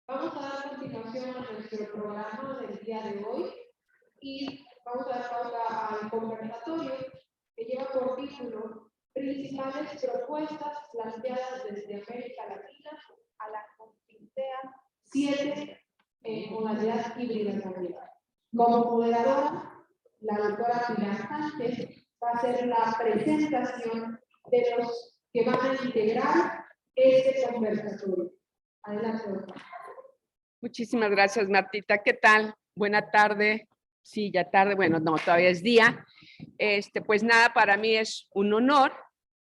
Vamos a dar continuación a nuestro programa del día de hoy y vamos a dar pauta al conversatorio que lleva por título Principales propuestas planteadas desde América Latina a la CONFINTEA 7 en modalidad híbrida también. Como moderadora, la doctora Pilar Sánchez va a hacer la presentación de los que van a integrar este conversatorio. Adelante, doctora. Muchísimas gracias, Martita. ¿Qué tal? Buena tarde. Sí, ya tarde. Bueno, no, todavía es día. Pues nada, para mí es un honor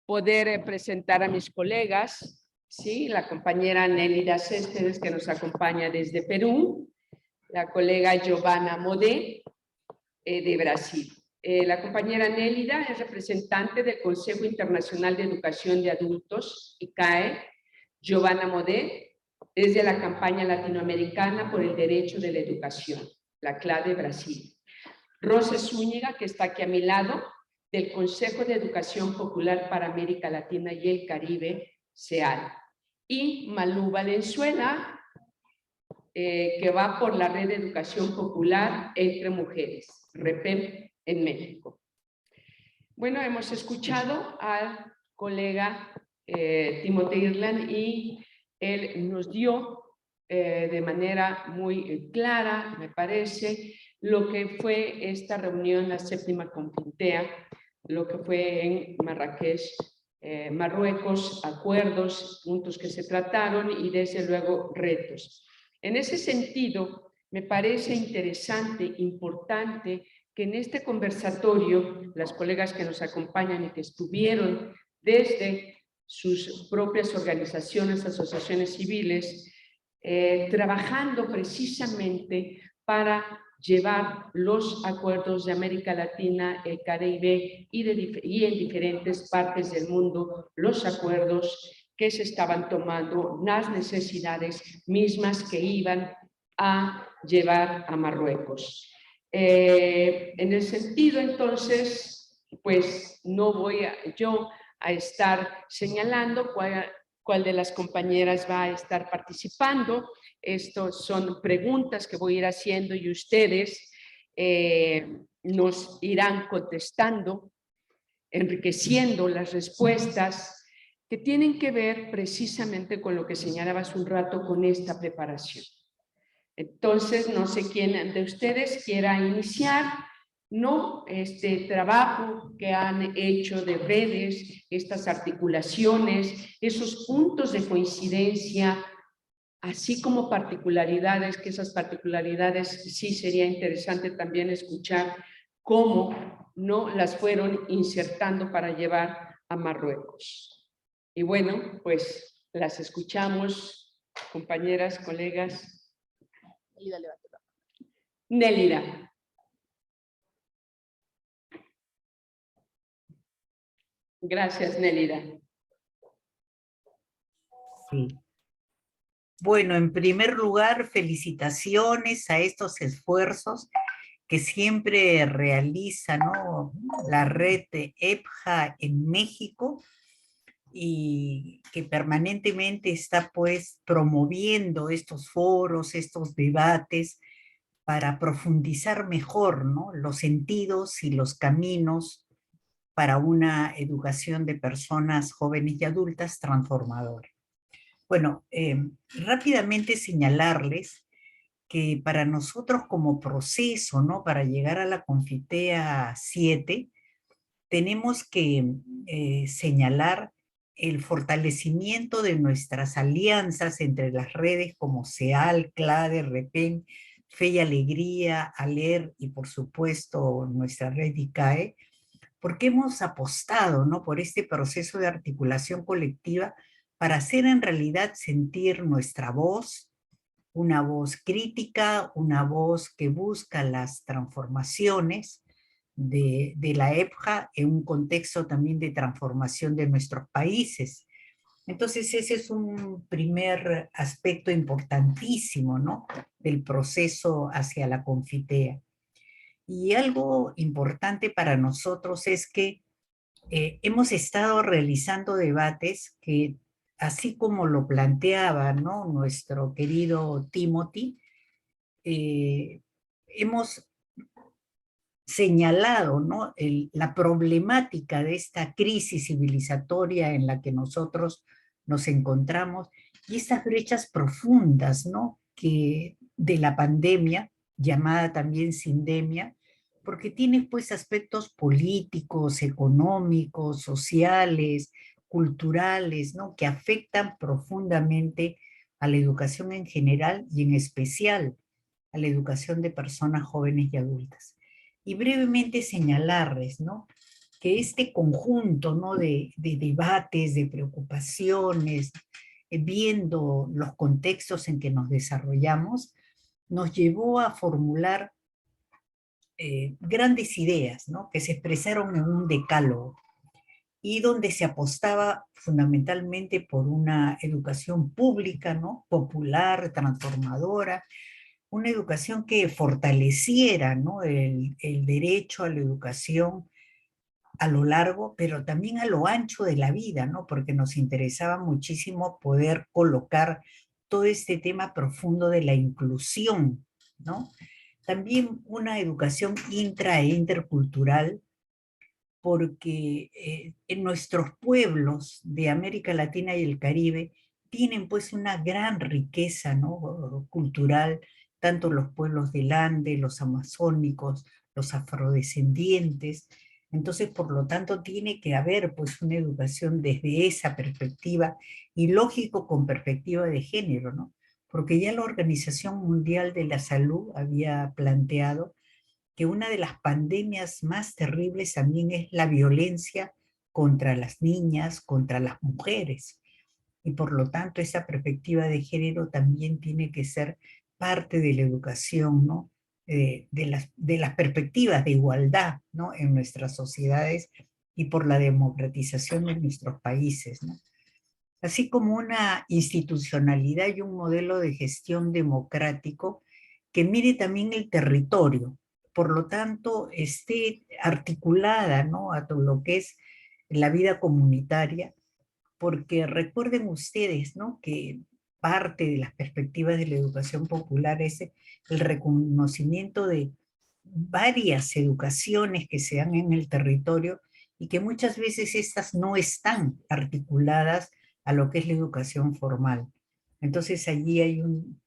poder presentar a mis colegas, sí, la compañera Nélida Céspedes, que nos acompaña desde Perú, la colega Giovanna Modé, de Brasil. La compañera Nélida es representante del Consejo Internacional de Educación de Adultos, ICAE. Giovanna Modé es de la campaña latinoamericana por el derecho de la educación, la CLADE Brasil. Rosa Zúñiga, que está aquí a mi lado, del Consejo de Educación Popular para América Latina y el Caribe, CEAL. Y Malú Valenzuela, que va por la Red de Educación Popular entre Mujeres, REPEM, en México. Bueno, hemos escuchado al colega Timothy Irland y él nos dio de manera muy clara, me parece, lo que fue esta reunión, la séptima CONFINTEA, lo que fue en Marrakech, Marruecos, acuerdos, puntos que se trataron y desde luego retos. En ese sentido, me parece interesante, importante, que en este conversatorio, las colegas que nos acompañan y que estuvieron desde sus propias organizaciones, asociaciones civiles, trabajando precisamente para llevar los acuerdos de América Latina, el Caribe y en diferentes partes del mundo, los acuerdos que se estaban tomando, las necesidades mismas que iban a llevar a Marruecos. En el sentido, entonces, pues no voy yo a estar señalando cuál de las compañeras va a estar participando. Estos son preguntas que voy a ir haciendo y ustedes nos irán contestando, enriqueciendo las respuestas que tienen que ver precisamente con lo que señalaba hace un rato, con esta preparación. Entonces, no sé quién de ustedes quiera iniciar, ¿no? Este trabajo que han hecho de redes, estas articulaciones, esos puntos de coincidencia, así como particularidades, que esas particularidades sí sería interesante también escuchar cómo no las fueron insertando para llevar a Marruecos. Y bueno, pues las escuchamos, compañeras, colegas. Nélida. Gracias, Nélida. Sí. Bueno, en primer lugar, felicitaciones a estos esfuerzos que siempre realiza, ¿no?, la red de EPJA en México, y que permanentemente está pues promoviendo estos foros, estos debates para profundizar mejor, ¿no?, los sentidos y los caminos para una educación de personas jóvenes y adultas transformadora. Bueno, rápidamente señalarles que para nosotros como proceso, ¿no?, para llegar a la CONFITEA 7, tenemos que señalar el fortalecimiento de nuestras alianzas entre las redes como CEAL, CLADE, REPEN, Fe y Alegría, ALER y por supuesto nuestra red ICAE, porque hemos apostado, ¿no?, por este proceso de articulación colectiva para hacer en realidad sentir nuestra voz, una voz crítica, una voz que busca las transformaciones de la EPJA en un contexto también de transformación de nuestros países. Entonces ese es un primer aspecto importantísimo, ¿no?, del proceso hacia la CONFITEA. Y algo importante para nosotros es que hemos estado realizando debates que así como lo planteaba, ¿no?, nuestro querido Timothy, hemos señalado, ¿no?, la problemática de esta crisis civilizatoria en la que nosotros nos encontramos y estas brechas profundas, ¿no?, que de la pandemia, llamada también sindemia, porque tiene pues aspectos políticos, económicos, sociales, culturales, ¿no?, que afectan profundamente a la educación en general y en especial a la educación de personas jóvenes y adultas. Y brevemente señalarles, ¿no?, que este conjunto, ¿no?, de debates, de preocupaciones, viendo los contextos en que nos desarrollamos, nos llevó a formular grandes ideas, ¿no?, que se expresaron en un decálogo y donde se apostaba fundamentalmente por una educación pública, ¿no?, popular, transformadora, una educación que fortaleciera, ¿no?, el derecho a la educación a lo largo, pero también a lo ancho de la vida, ¿no?, porque nos interesaba muchísimo poder colocar todo este tema profundo de la inclusión, ¿no? También una educación intra e intercultural, porque en nuestros pueblos de América Latina y el Caribe tienen pues una gran riqueza, ¿no?, cultural, tanto los pueblos del Ande, los amazónicos, los afrodescendientes. Entonces, por lo tanto, tiene que haber pues una educación desde esa perspectiva y lógico con perspectiva de género, ¿no? Porque ya la Organización Mundial de la Salud había planteado que una de las pandemias más terribles también es la violencia contra las niñas, contra las mujeres. Y por lo tanto, esa perspectiva de género también tiene que ser parte de la educación, ¿no? De las perspectivas de igualdad, ¿no?, en nuestras sociedades y por la democratización de nuestros países, ¿no? Así como una institucionalidad y un modelo de gestión democrático que mire también el territorio, por lo tanto, esté articulada, ¿no?, a todo lo que es la vida comunitaria, porque recuerden ustedes, ¿no?, que parte de las perspectivas de la educación popular es el reconocimiento de varias educaciones que se dan en el territorio y que muchas veces estas no están articuladas a lo que es la educación formal. Entonces allí hay un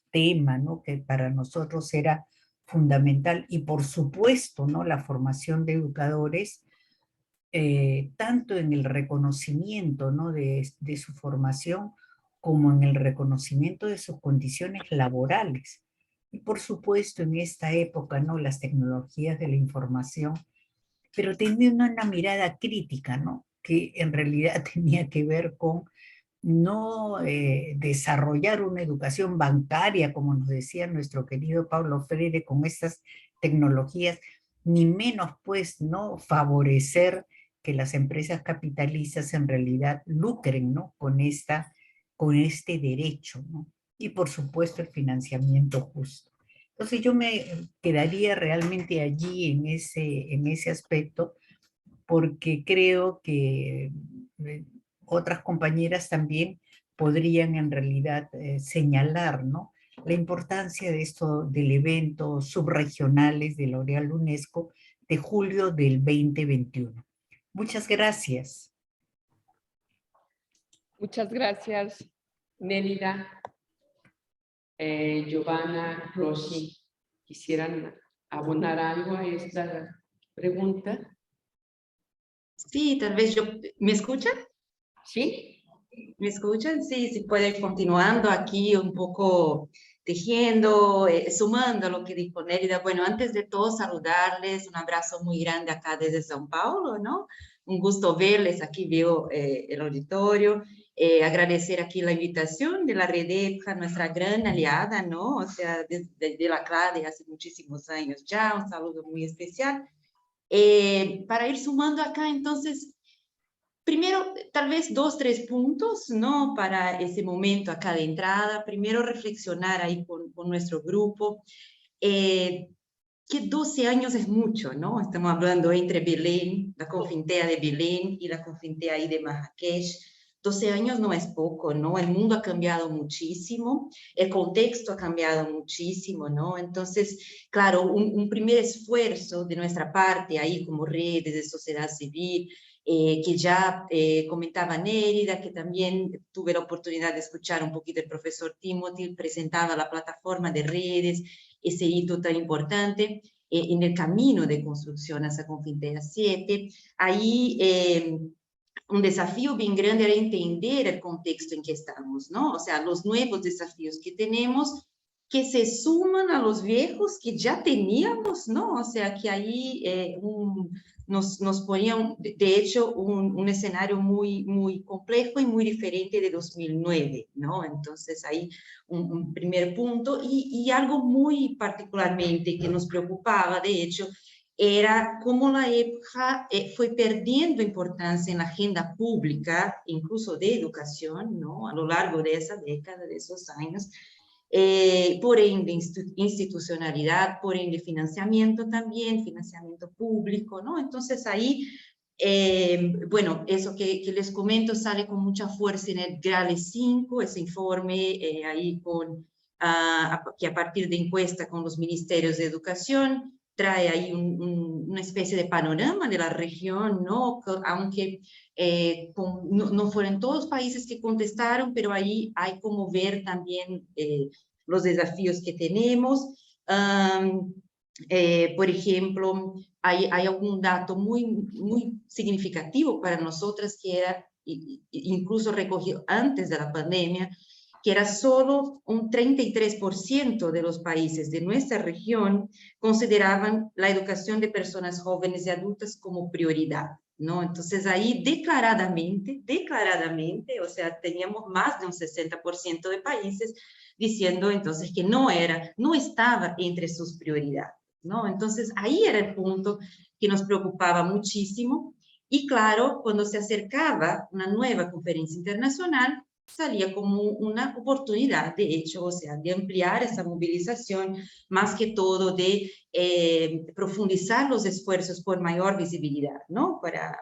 tema, ¿no?, que para nosotros era fundamental y por supuesto, ¿no?, la formación de educadores, tanto en el reconocimiento, ¿no?, de su formación como en el reconocimiento de sus condiciones laborales. Y por supuesto en esta época, ¿no?, las tecnologías de la información, pero teniendo una mirada crítica, ¿no?, que en realidad tenía que ver con no desarrollar una educación bancaria, como nos decía nuestro querido Paulo Freire, con estas tecnologías, ni menos pues no favorecer que las empresas capitalistas en realidad lucren, ¿no?, con este derecho, ¿no? Y por supuesto el financiamiento justo. Entonces yo me quedaría realmente allí en ese aspecto, porque creo que otras compañeras también podrían en realidad señalar, ¿no?, la importancia de esto del evento subregionales de L'Oréal UNESCO de julio del 2021. Muchas gracias. Muchas gracias, Nélida, Giovanna, Rosy. ¿Quisieran abonar algo a esta pregunta? Sí, tal vez yo... ¿Me escuchan? ¿Sí? ¿Me escuchan? Sí, si puede continuando aquí un poco tejiendo, sumando a lo que dijo Nélida. Bueno, antes de todo saludarles, un abrazo muy grande acá desde São Paulo, ¿no? Un gusto verles, aquí veo el auditorio. Agradecer aquí la invitación de la Red EPJA, nuestra gran aliada, ¿no? O sea, desde la CLADE hace muchísimos años ya, un saludo muy especial. Para ir sumando acá, entonces, primero, tal vez 2, 3 puntos, ¿no?, para ese momento acá de entrada. Primero, reflexionar ahí con nuestro grupo, que 12 años es mucho, ¿no? Estamos hablando entre Belén, la Confintea de Belén y la Confintea ahí de Marrakech, 12 años no es poco, ¿no? El mundo ha cambiado muchísimo, el contexto ha cambiado muchísimo, ¿no? Entonces, claro, un primer esfuerzo de nuestra parte ahí como redes de sociedad civil, que ya comentaba Nérida, que también tuve la oportunidad de escuchar un poquito el profesor Timothy, presentaba la plataforma de redes, ese hito tan importante en el camino de construcción hacia Confintea 7. Ahí un desafío bien grande era entender el contexto en que estamos, ¿no? O sea, los nuevos desafíos que tenemos que se suman a los viejos que ya teníamos, ¿no? O sea, que ahí nos ponía, de hecho, un escenario muy complejo y muy diferente de 2009, ¿no? Entonces, ahí un primer punto y algo muy particularmente que nos preocupaba, de hecho, era cómo la EPJA fue perdiendo importancia en la agenda pública, incluso de educación, ¿no? A lo largo de esa década, de esos años, por ende institucionalidad, por ende financiamiento también, financiamiento público, ¿no? Entonces ahí, bueno, eso que les comento sale con mucha fuerza en el GRALE 5, ese informe ahí con, que a partir de encuesta con los ministerios de educación, trae ahí una especie de panorama de la región, ¿no? Aunque no fueron todos los países que contestaron, pero ahí hay como ver también los desafíos que tenemos. Por ejemplo, hay algún dato muy significativo para nosotras que era incluso recogido antes de la pandemia, que era solo un 33% de los países de nuestra región consideraban la educación de personas jóvenes y adultas como prioridad, ¿no? Entonces ahí declaradamente, o sea, teníamos más de un 60% de países diciendo entonces que no estaba entre sus prioridades, ¿no? Entonces ahí era el punto que nos preocupaba muchísimo y claro, cuando se acercaba una nueva conferencia internacional, salía como una oportunidad, de hecho, o sea, de ampliar esa movilización, más que todo de profundizar los esfuerzos por mayor visibilidad, ¿no? Para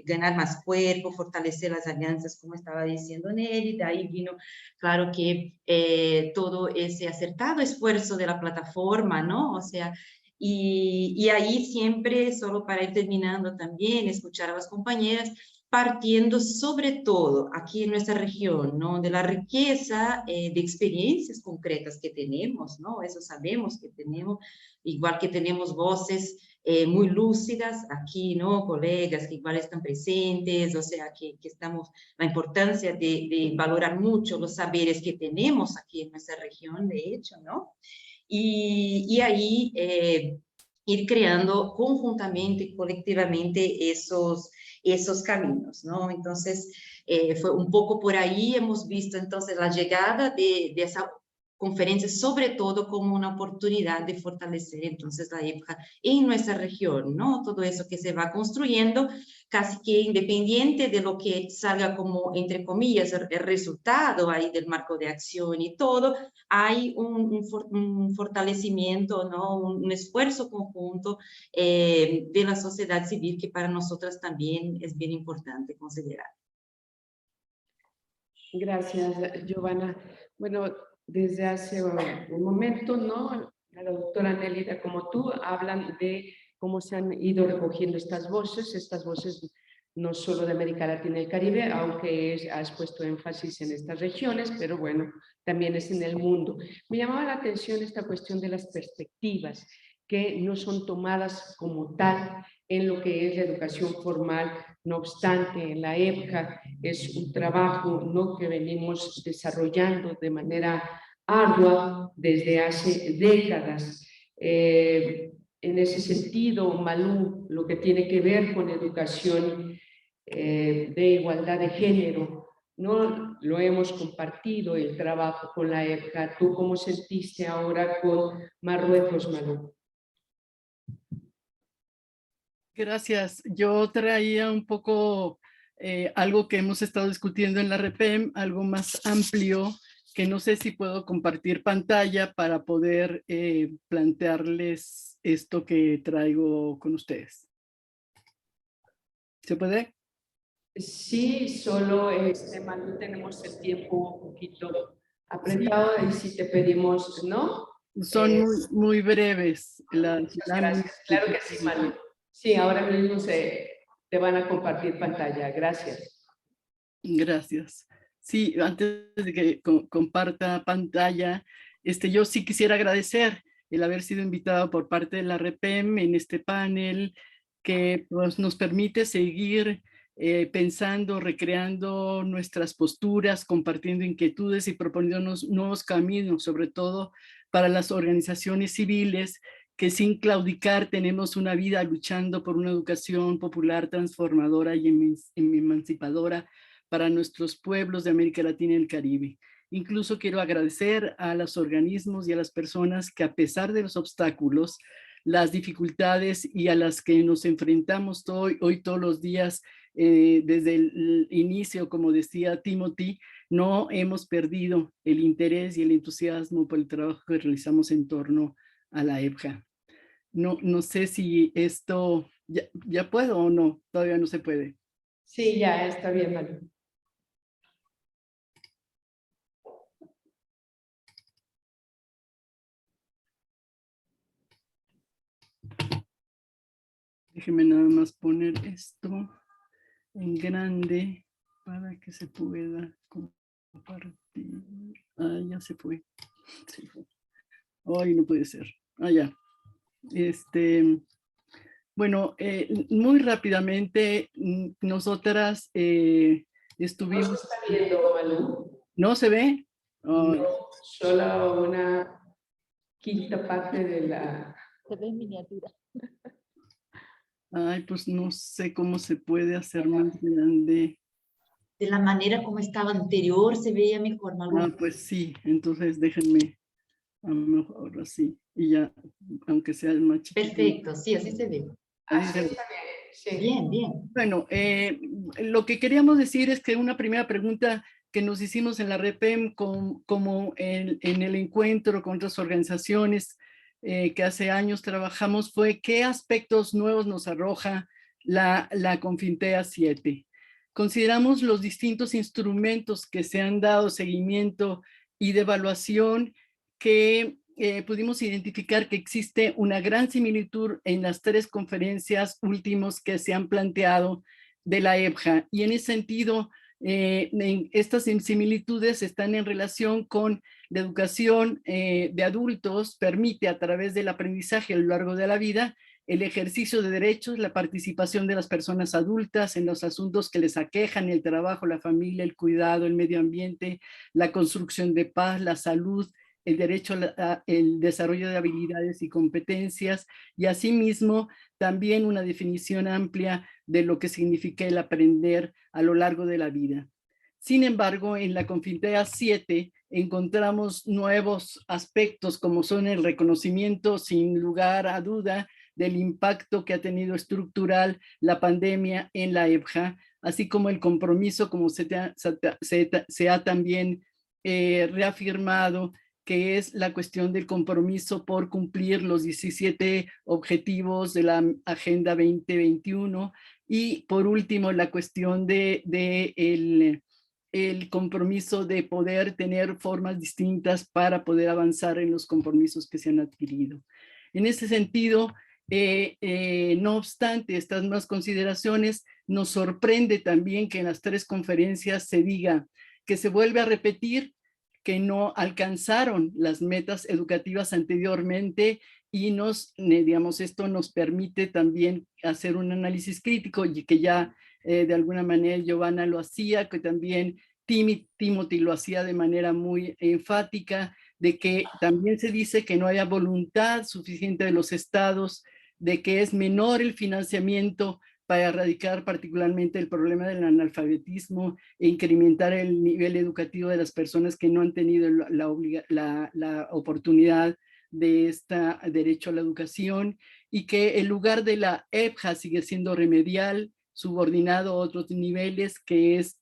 ganar más cuerpo, fortalecer las alianzas, como estaba diciendo Nelly, de ahí vino, claro que todo ese acertado esfuerzo de la plataforma, ¿no? O sea, y ahí siempre, solo para ir terminando también, escuchar a las compañeras, partiendo sobre todo aquí en nuestra región, ¿no? De la riqueza de experiencias concretas que tenemos, ¿no? Eso sabemos que tenemos, igual que tenemos voces muy lúcidas aquí, ¿no? Colegas que igual están presentes, o sea, que estamos, la importancia de valorar mucho los saberes que tenemos aquí en nuestra región, de hecho, ¿no? Y ahí ir creando conjuntamente, colectivamente esos caminos, ¿no? Entonces, fue un poco por ahí, hemos visto entonces la llegada de esa conferencia, sobre todo como una oportunidad de fortalecer entonces la época en nuestra región, ¿no? Todo eso que se va construyendo, casi que independiente de lo que salga como, entre comillas, el resultado ahí del marco de acción y todo, hay un fortalecimiento, ¿no? Un esfuerzo conjunto de la sociedad civil que para nosotras también es bien importante considerar. Gracias, Giovanna. Bueno, desde hace un momento, ¿no? La doctora Nélida, como tú, hablan de cómo se han ido recogiendo estas voces no solo de América Latina y el Caribe, aunque has puesto énfasis en estas regiones, pero bueno, también es en el mundo. Me llamaba la atención esta cuestión de las perspectivas, que no son tomadas como tal en lo que es la educación formal. No obstante, en la EPJA es un trabajo, ¿no?, que venimos desarrollando de manera ardua desde hace décadas. En ese sentido, Malú, lo que tiene que ver con educación de igualdad de género, no lo hemos compartido el trabajo con la EPJA. ¿Tú cómo sentiste ahora con Marruecos, Malú? Gracias. Yo traía un poco algo que hemos estado discutiendo en la REPEM, algo más amplio, que no sé si puedo compartir pantalla para poder plantearles esto que traigo con ustedes. ¿Se puede? Sí, solo Manu, tenemos el tiempo un poquito apretado y si te pedimos, ¿no? Son muy breves. Muchas gracias. Claro que sí, Manu. Sí, ahora mismo te van a compartir pantalla. Gracias. Gracias. Sí, antes de que comparta pantalla, yo sí quisiera agradecer el haber sido invitado por parte de la REPEM en este panel que pues, nos permite seguir pensando, recreando nuestras posturas, compartiendo inquietudes y proponiéndonos nuevos caminos, sobre todo para las organizaciones civiles que sin claudicar tenemos una vida luchando por una educación popular transformadora y emancipadora para nuestros pueblos de América Latina y el Caribe. Incluso quiero agradecer a los organismos y a las personas que a pesar de los obstáculos, las dificultades y a las que nos enfrentamos hoy todos los días, desde el inicio, como decía Timothy, no hemos perdido el interés y el entusiasmo por el trabajo que realizamos en torno a la EPJA. No sé si esto ya puedo o no, todavía no se puede. Sí, ya está bien, Manu. Déjeme nada más poner esto en grande para que se pueda compartir. Ah, ya se fue. Sí. Ay, no puede ser. Ah, ya. Bueno, muy rápidamente, nosotras estuvimos... ¿No se está viendo, Manu? ¿No se ve? Oh. No, solo una quinta parte de la... Se ve en miniatura. Ay, pues no sé cómo se puede hacer más grande. De la manera como estaba anterior se veía mejor, Malu. Ah, pues sí, entonces déjenme a lo mejor así, y ya, aunque sea el más chiquito. Perfecto, sí, así se ve. Así está bien, sí. Bien, bien. Bueno, lo que queríamos decir es que una primera pregunta que nos hicimos en la REPEM, como en el encuentro con otras organizaciones que hace años trabajamos, fue qué aspectos nuevos nos arroja la Confintea 7. Consideramos los distintos instrumentos que se han dado seguimiento y de evaluación que pudimos identificar que existe una gran similitud en las 3 conferencias últimos que se han planteado de la EPJA. Y en ese sentido, estas similitudes están en relación con la educación de adultos, permite a través del aprendizaje a lo largo de la vida el ejercicio de derechos, la participación de las personas adultas en los asuntos que les aquejan, el trabajo, la familia, el cuidado, el medio ambiente, la construcción de paz, la salud, el derecho al desarrollo de habilidades y competencias, y asimismo también una definición amplia de lo que significa el aprender a lo largo de la vida. Sin embargo, en la Confintea 7 encontramos nuevos aspectos como son el reconocimiento sin lugar a duda del impacto que ha tenido estructural la pandemia en la EPJA, así como el compromiso, como se ha también reafirmado, que es la cuestión del compromiso por cumplir los 17 objetivos de la Agenda 2021 y por último la cuestión el compromiso de poder tener formas distintas para poder avanzar en los compromisos que se han adquirido. En ese sentido, no obstante estas nuevas consideraciones, nos sorprende también que en las 3 conferencias se diga que se vuelve a repetir que no alcanzaron las metas educativas anteriormente y esto nos permite también hacer un análisis crítico y que ya de alguna manera Giovanna lo hacía, que también Timothy lo hacía de manera muy enfática, de que también se dice que no haya voluntad suficiente de los estados, de que es menor el financiamiento para erradicar particularmente el problema del analfabetismo e incrementar el nivel educativo de las personas que no han tenido la oportunidad de este derecho a la educación, y que el lugar de la EPJA sigue siendo remedial, subordinado a otros niveles, que es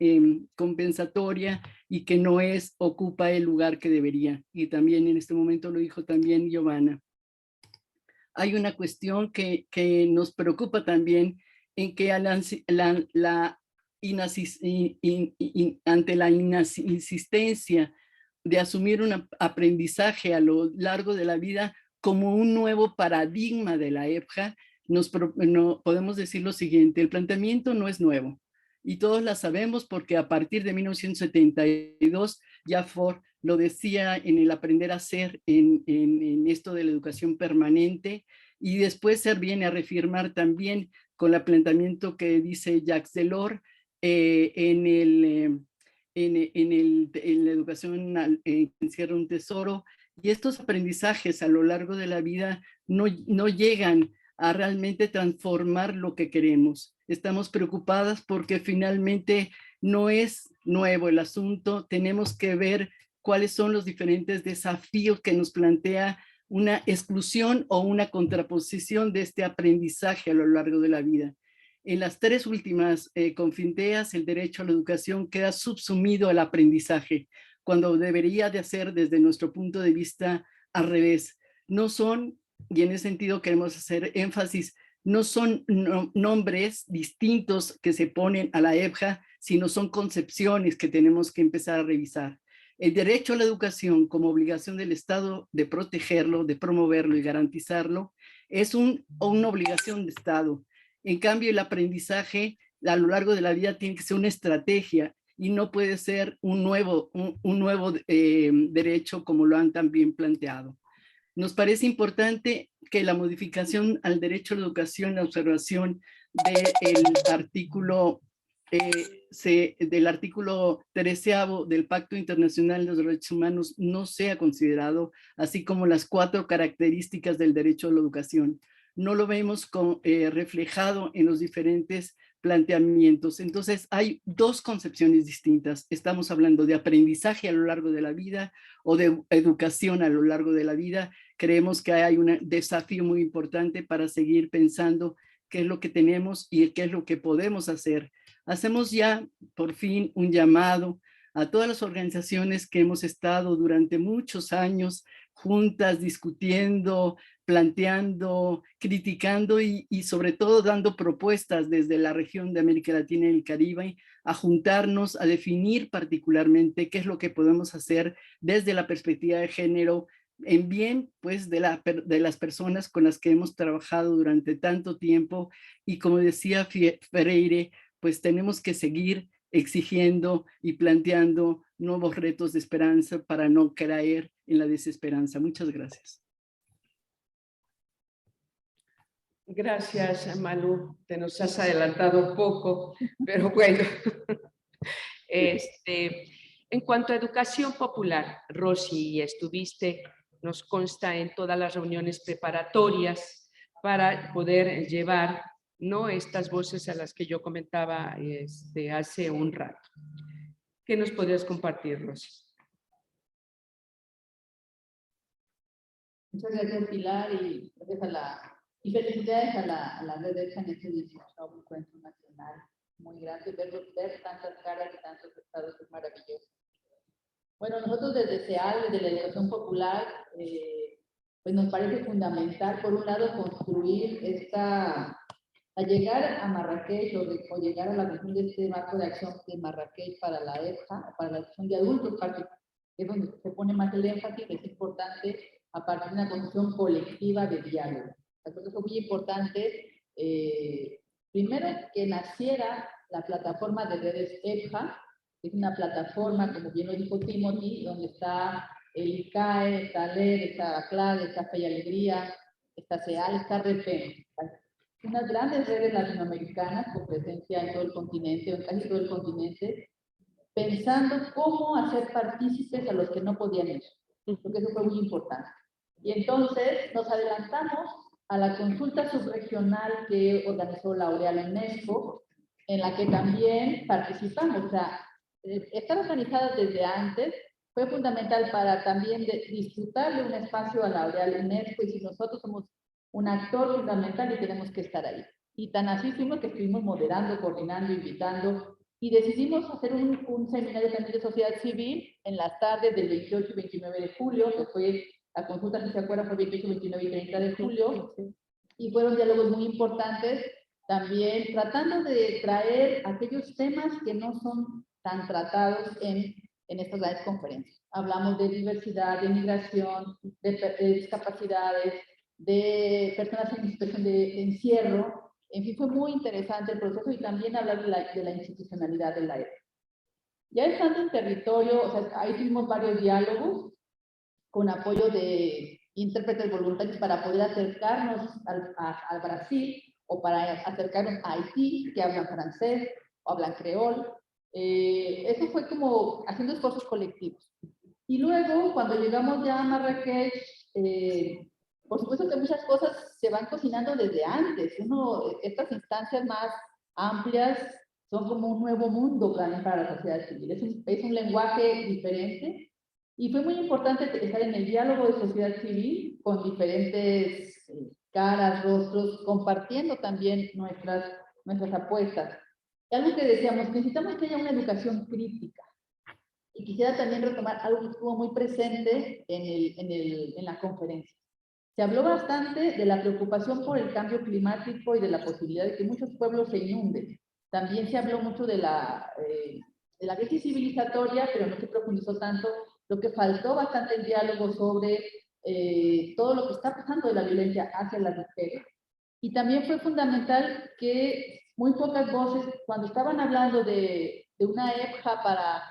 compensatoria y que no ocupa el lugar que debería. Y también en este momento lo dijo también Giovanna. Hay una cuestión que nos preocupa también, en que la ante la insistencia de asumir un aprendizaje a lo largo de la vida como un nuevo paradigma de la EPJA, podemos decir lo siguiente: el planteamiento no es nuevo y todos la sabemos porque a partir de 1972 ya Ford lo decía en el aprender a ser, en esto de la educación permanente, y después se viene a reafirmar también con el planteamiento que dice Jacques Delors en la educación encierra un tesoro, y estos aprendizajes a lo largo de la vida no llegan a realmente transformar lo que queremos. Estamos preocupadas porque finalmente no es nuevo el asunto, tenemos que ver cuáles son los diferentes desafíos que nos plantea una exclusión o una contraposición de este aprendizaje a lo largo de la vida. En las tres últimas confinteas, el derecho a la educación queda subsumido al aprendizaje, cuando debería de ser desde nuestro punto de vista al revés. No son, y en ese sentido queremos hacer énfasis, no son nombres distintos que se ponen a la EPJA, sino son concepciones que tenemos que empezar a revisar. El derecho a la educación como obligación del Estado de protegerlo, de promoverlo y garantizarlo, es una obligación de Estado. En cambio, el aprendizaje a lo largo de la vida tiene que ser una estrategia y no puede ser un nuevo derecho como lo han también planteado. Nos parece importante que la modificación al derecho a la educación, la observación del artículo 13º del Pacto Internacional de los Derechos Humanos no sea considerado, así como las 4 características del derecho a la educación. No lo vemos reflejado en los diferentes planteamientos. Entonces hay 2 concepciones distintas. Estamos hablando de aprendizaje a lo largo de la vida o de educación a lo largo de la vida. Creemos que hay un desafío muy importante para seguir pensando qué es lo que tenemos y qué es lo que podemos hacer. Hacemos ya por fin un llamado a todas las organizaciones que hemos estado durante muchos años juntas, discutiendo, planteando, criticando y sobre todo dando propuestas desde la región de América Latina y el Caribe, a juntarnos, a definir particularmente qué es lo que podemos hacer desde la perspectiva de género, en bien pues de las personas con las que hemos trabajado durante tanto tiempo. Y como decía Freire, pues tenemos que seguir exigiendo y planteando nuevos retos de esperanza para no caer en la desesperanza. Muchas gracias. Gracias, Malu. Te nos has adelantado un poco, pero bueno. En cuanto a educación popular, Rosy, estuviste, nos consta, en todas las reuniones preparatorias para poder llevar, ¿no?, estas voces a las que yo comentaba hace un rato. ¿Qué nos podrías compartir, Rosy? Muchas gracias, Pilar, y felicidades a la red EPJA en este 18º encuentro nacional. Muy grande ver tantas caras y tantos estados, es maravilloso. Bueno, nosotros desde CEAL, desde la educación popular, pues nos parece fundamental, por un lado, construir a llegar a Marrakech o llegar a la visión de este marco de acción de Marrakech para la EPJA, para la acción de adultos, que es donde se pone más el énfasis, es importante a partir de una construcción colectiva de diálogo. Entonces fue muy importante, primero, que naciera la plataforma de redes EPJA, que es una plataforma, como bien lo dijo Timothy, donde está el ICAE, está LED, está ACLAD, está Fe y Alegría, está CEAL, está REPEM. Unas grandes redes latinoamericanas con presencia en todo el continente, o en casi todo el continente, pensando cómo hacer partícipes a los que no podían ir, porque eso fue muy importante. Y entonces nos adelantamos a la consulta subregional que organizó L'Oréal UNESCO, en la que también participamos. O sea, estar organizada desde antes fue fundamental para también disfrutar de un espacio a L'Oréal UNESCO, y si nosotros somos un actor fundamental y tenemos que estar ahí. Y tan así fuimos que estuvimos moderando, coordinando, invitando, y decidimos hacer un seminario también de sociedad civil en las tardes del 28 y 29 de julio, que fue la consulta, si se acuerdan, fue 28, 29 y 30 de julio, y fueron diálogos muy importantes también tratando de traer aquellos temas que no son tan tratados en estas grandes conferencias. Hablamos de diversidad, de migración, de discapacidades, de personas en situación de encierro. En fin, fue muy interesante el proceso y también hablar de la institucionalidad de la EPA. Ya estando en territorio, o sea, ahí tuvimos varios diálogos con apoyo de intérpretes voluntarios para poder acercarnos al Brasil o para acercarnos a Haití, que hablan francés o hablan creol. Eso fue como haciendo esfuerzos colectivos. Y luego, cuando llegamos ya a Marrakech, por supuesto que muchas cosas se van cocinando desde antes. Estas instancias más amplias son como un nuevo mundo para la sociedad civil. Es un lenguaje diferente. Y fue muy importante estar en el diálogo de sociedad civil con diferentes caras, rostros, compartiendo también nuestras apuestas. Y algo que decíamos, necesitamos que haya una educación crítica. Y quisiera también retomar algo que estuvo muy presente en la conferencia. Se habló bastante de la preocupación por el cambio climático y de la posibilidad de que muchos pueblos se inunden. También se habló mucho de la crisis civilizatoria, pero no se profundizó tanto. Lo que faltó bastante el diálogo sobre todo lo que está pasando de la violencia hacia las mujeres. Y también fue fundamental que muy pocas voces, cuando estaban hablando de una EPJA para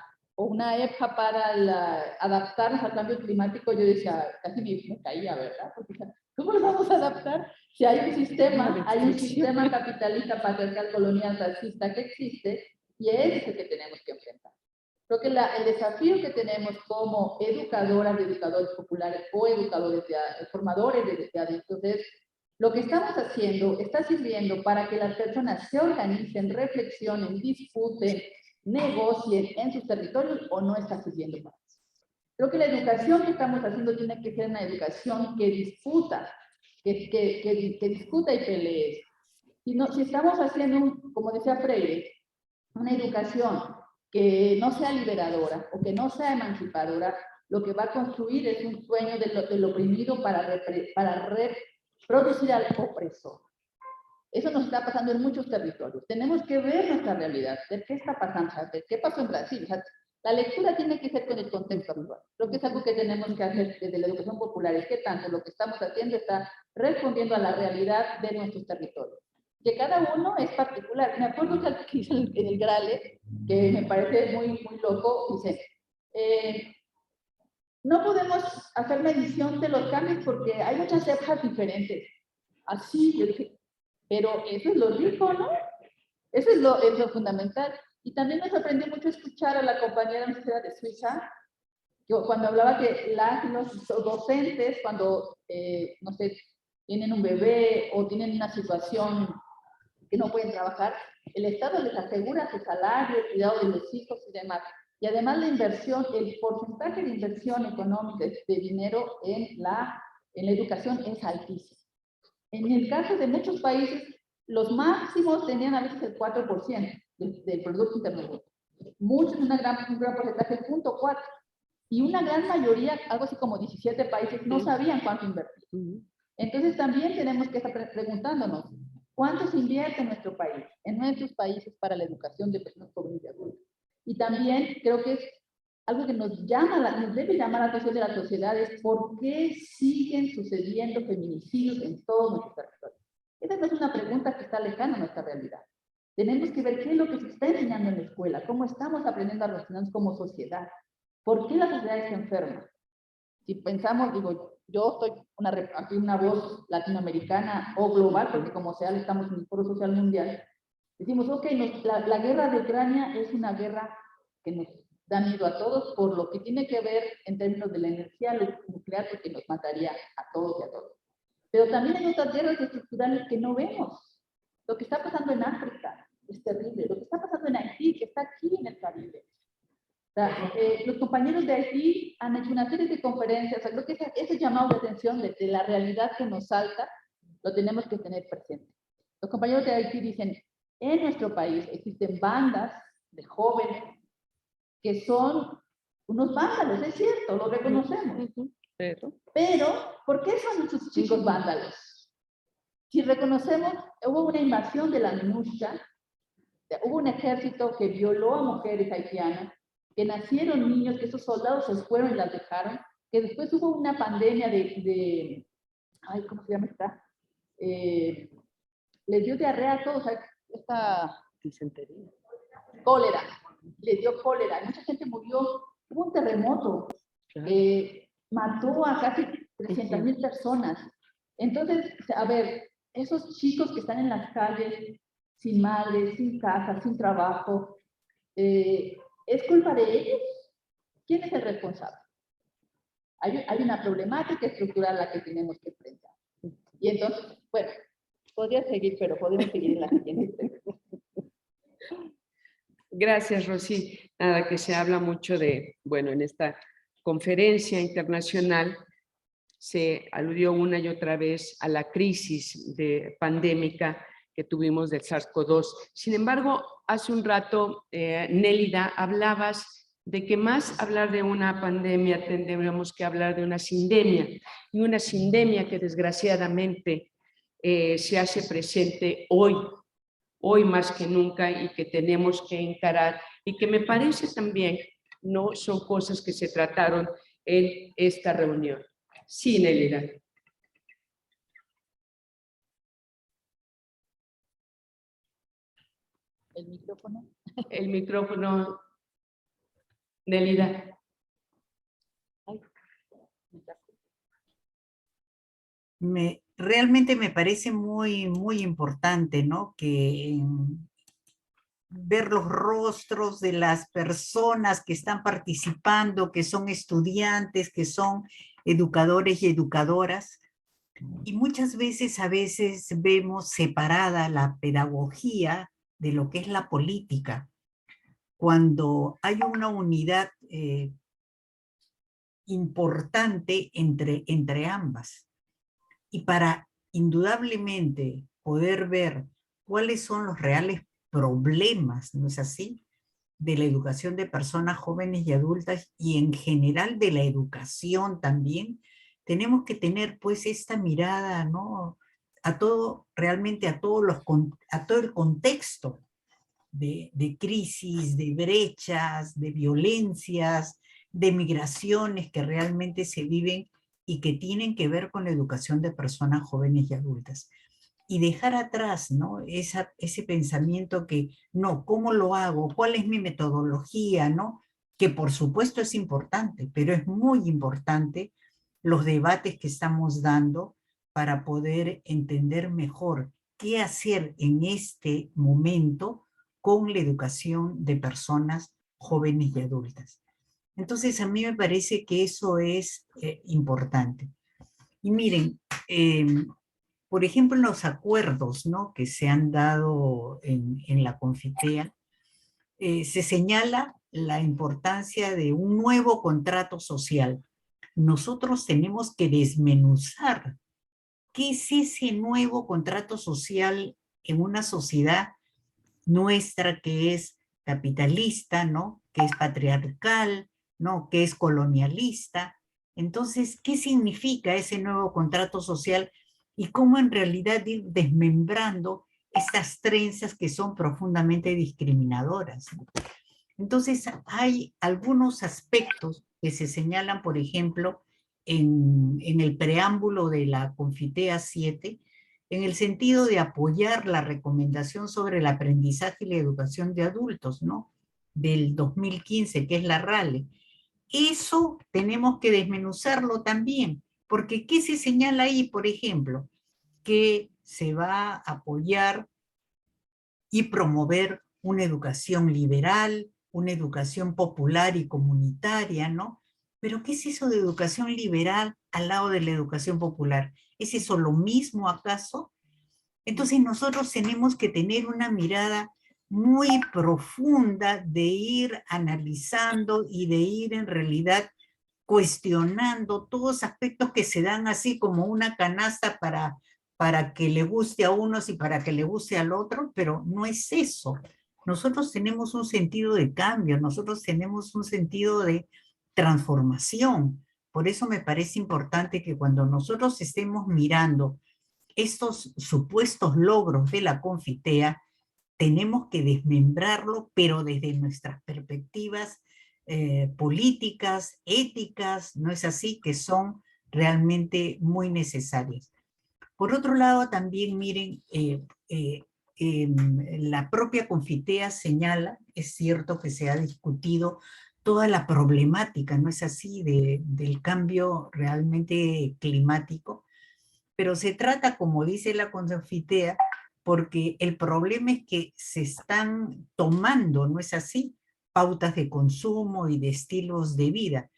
adaptarnos al cambio climático, yo decía, casi me caía, ¿verdad? Porque, ¿cómo nos vamos a adaptar si hay un sistema capitalista, patriarcal, colonial, racista que existe, y es el que tenemos que enfrentar? Creo que el desafío que tenemos como educadoras de educadores populares o educadores, formadores de adultos es lo que estamos haciendo está sirviendo para que las personas se organicen, reflexionen, disputen, negocien en sus territorios o no está sirviendo para eso. Creo que la educación que estamos haciendo tiene que ser una educación que discuta, que discuta y pelee. Si estamos haciendo, como decía Freire, una educación que no sea liberadora o que no sea emancipadora, lo que va a construir es un sueño del oprimido para reproducir al opresor. Eso nos está pasando en muchos territorios. Tenemos que ver nuestra realidad, ver qué está pasando, ver qué pasó en Brasil. O sea, la lectura tiene que ser con el contexto actual. Creo que es algo que tenemos que hacer desde la educación popular, es que tanto lo que estamos haciendo está respondiendo a la realidad de nuestros territorios. Que cada uno es particular. Me acuerdo que hizo en el Grale, que me parece muy loco, dice, no podemos hacer medición de los cambios porque hay muchas épocas diferentes. Así, yo dije, pero eso es lo rico, ¿no? Eso es lo fundamental. Y también me sorprendió mucho escuchar a la compañera de Suiza, cuando hablaba que los docentes, cuando, no sé, tienen un bebé o tienen una situación que no pueden trabajar, el Estado les asegura su salario, el cuidado de los hijos y demás. Y además la inversión, el porcentaje de inversión económica de dinero en la educación es altísimo. En el caso de muchos países, los máximos tenían a veces el 4% del Producto Interno Bruto. Muchos, un gran porcentaje, 0.4%. Y una gran mayoría, algo así como 17 países, no sabían cuánto invertir. Entonces también tenemos que estar preguntándonos, ¿cuánto se invierte en nuestro país, en nuestros países para la educación de personas jóvenes y adultos? Y también creo que es algo que nos debe llamar la atención de la sociedad, es por qué siguen sucediendo feminicidios en todos nuestros territorios. Esa no es una pregunta que está lejana a nuestra realidad. Tenemos que ver qué es lo que se está enseñando en la escuela, cómo estamos aprendiendo a relacionarnos como sociedad, por qué la sociedad está enferma. Si pensamos, digo, yo soy aquí una voz latinoamericana o global, porque como sea, estamos en el Foro Social Mundial, decimos, ok, la guerra de Ucrania es una guerra que nos da miedo a todos por lo que tiene que ver en términos de la energía nuclear, porque nos mataría a todos y a todos. Pero también hay otras guerras estructurales que no vemos. Lo que está pasando en África es terrible. Lo que está pasando en Haití, que está aquí en el Caribe. O sea, los compañeros de Haití han hecho una serie de conferencias. O sea, creo que ese llamado de atención de la realidad que nos salta, lo tenemos que tener presente. Los compañeros de Haití dicen, en nuestro país existen bandas de jóvenes que son unos vándalos, es cierto, lo reconocemos. Pero, ¿por qué son esos chicos vándalos? Si reconocemos, hubo una invasión de la MINUSCA, hubo un ejército que violó a mujeres haitianas, que nacieron niños, que esos soldados se fueron y las dejaron, que después hubo una pandemia ay, ¿cómo se llama esta? Les dio diarrea a todos, esta Disentería. cólera, les dio cólera, mucha gente murió, hubo un terremoto, Claro. mató a casi 300,000 personas. Entonces, a ver, esos chicos que están en las calles, sin madre, sin casa, sin trabajo, ¿es culpa de ellos? ¿Quién es el responsable? Hay una problemática estructural a la que tenemos que enfrentar. Y entonces, bueno, podría seguir, pero podemos seguir en la siguiente pregunta. Gracias, Rosy. Nada, que se habla mucho de, bueno, en esta conferencia internacional se aludió una y otra vez a la crisis pandémica que tuvimos del SARS-CoV-2. Sin embargo, hace un rato, Nélida, hablabas de que más hablar de una pandemia tendríamos que hablar de una sindemia, y una sindemia que desgraciadamente se hace presente hoy más que nunca, y que tenemos que encarar, y que me parece también no son cosas que se trataron en esta reunión. Sí, Nélida. ¿El micrófono? El micrófono, Nélida. Realmente me parece muy, muy importante, ¿no? Que ver los rostros de las personas que están participando, que son estudiantes, que son educadores y educadoras. Y muchas veces, vemos separada la pedagogía de lo que es la política, cuando hay una unidad importante entre ambas. Y para indudablemente poder ver cuáles son los reales problemas, ¿no es así?, de la educación de personas jóvenes y adultas, y en general de la educación también, tenemos que tener pues esta mirada, ¿no?, a todo, realmente a todo el contexto de crisis, de brechas, de violencias, de migraciones que realmente se viven y que tienen que ver con la educación de personas jóvenes y adultas. Y dejar atrás, ¿no?, ese pensamiento que, no, ¿cómo lo hago? ¿Cuál es mi metodología? ¿No? Que por supuesto es importante, pero es muy importante los debates que estamos dando para poder entender mejor qué hacer en este momento con la educación de personas jóvenes y adultas. Entonces, a mí me parece que eso es importante. Y miren, por ejemplo, en los acuerdos, ¿no?, que se han dado en la Confitea, se señala la importancia de un nuevo contrato social. Nosotros tenemos que desmenuzar qué es ese nuevo contrato social en una sociedad nuestra que es capitalista, ¿no?, que es patriarcal, ¿no?, que es colonialista. Entonces, ¿qué significa ese nuevo contrato social y cómo en realidad ir desmembrando estas trenzas que son profundamente discriminadoras? Entonces, hay algunos aspectos que se señalan, por ejemplo, en el preámbulo de la Confitea 7, en el sentido de apoyar la recomendación sobre el aprendizaje y la educación de adultos, ¿no?, del 2015, que es la RALE. Eso tenemos que desmenuzarlo también, porque ¿qué se señala ahí? Por ejemplo, que se va a apoyar y promover una educación liberal, una educación popular y comunitaria, ¿no? Pero ¿qué es eso de educación liberal al lado de la educación popular? ¿Es eso lo mismo acaso? Entonces nosotros tenemos que tener una mirada muy profunda de ir analizando y de ir en realidad cuestionando todos aspectos que se dan así como una canasta para que le guste a unos y para que le guste al otro, pero no es eso. Nosotros tenemos un sentido de cambio, nosotros tenemos un sentido de transformación. Por eso me parece importante que cuando nosotros estemos mirando estos supuestos logros de la Confitea tenemos que desmembrarlo, pero desde nuestras perspectivas políticas, éticas, ¿no es así?, que son realmente muy necesarias. Por otro lado, también miren, la propia Confitea señala, es cierto que se ha discutido toda la problemática, ¿no es así?, del cambio realmente climático, pero se trata, como dice la Confitea, porque el problema es que se están tomando, ¿no es así?, pautas de consumo y de estilos de vida.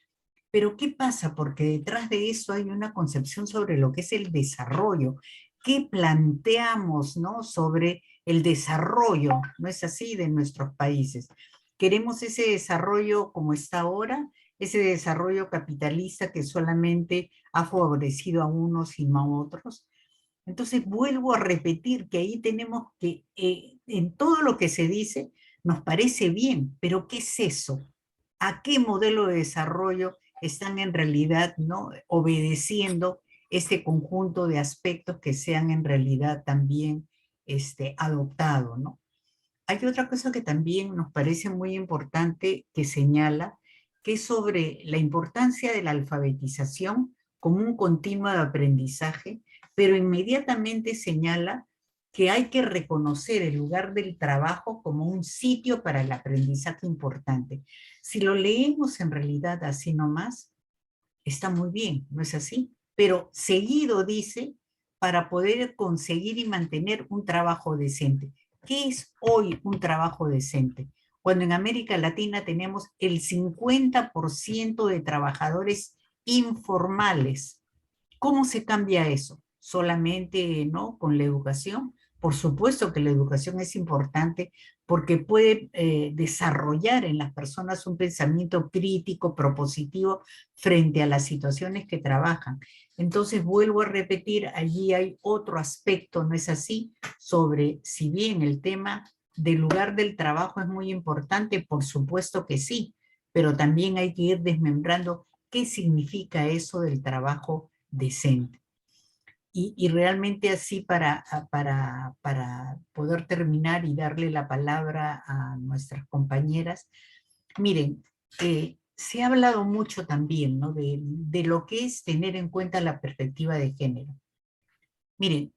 Pero ¿qué pasa? Porque detrás de eso hay una concepción sobre lo que es el desarrollo. ¿Qué planteamos, no, sobre el desarrollo, no es así, de nuestros países? ¿Queremos ese desarrollo como está ahora? Ese desarrollo capitalista que solamente ha favorecido a unos y no a otros. Entonces vuelvo a repetir que ahí tenemos que, en todo lo que se dice, nos parece bien, pero ¿qué es eso? ¿A qué modelo de desarrollo están en realidad, ¿no?, obedeciendo este conjunto de aspectos que sean en realidad también adoptados, ¿no? Hay otra cosa que también nos parece muy importante que señala, que es sobre la importancia de la alfabetización como un continuo de aprendizaje, pero inmediatamente señala que hay que reconocer el lugar del trabajo como un sitio para el aprendizaje importante. Si lo leemos en realidad así nomás, está muy bien, ¿no es así? Pero seguido dice, para poder conseguir y mantener un trabajo decente. ¿Qué es hoy un trabajo decente? Cuando en América Latina tenemos el 50% de trabajadores informales. ¿Cómo se cambia eso? ¿Solamente, no, con la educación? Por supuesto que la educación es importante porque puede desarrollar en las personas un pensamiento crítico, propositivo, frente a las situaciones que trabajan. Entonces, vuelvo a repetir, allí hay otro aspecto, ¿no es así?, sobre si bien el tema del lugar del trabajo es muy importante, por supuesto que sí, pero también hay que ir desmembrando qué significa eso del trabajo decente. Y realmente así para poder terminar y darle la palabra a nuestras compañeras, miren, se ha hablado mucho también, ¿no?, de lo que es tener en cuenta la perspectiva de género. Miren,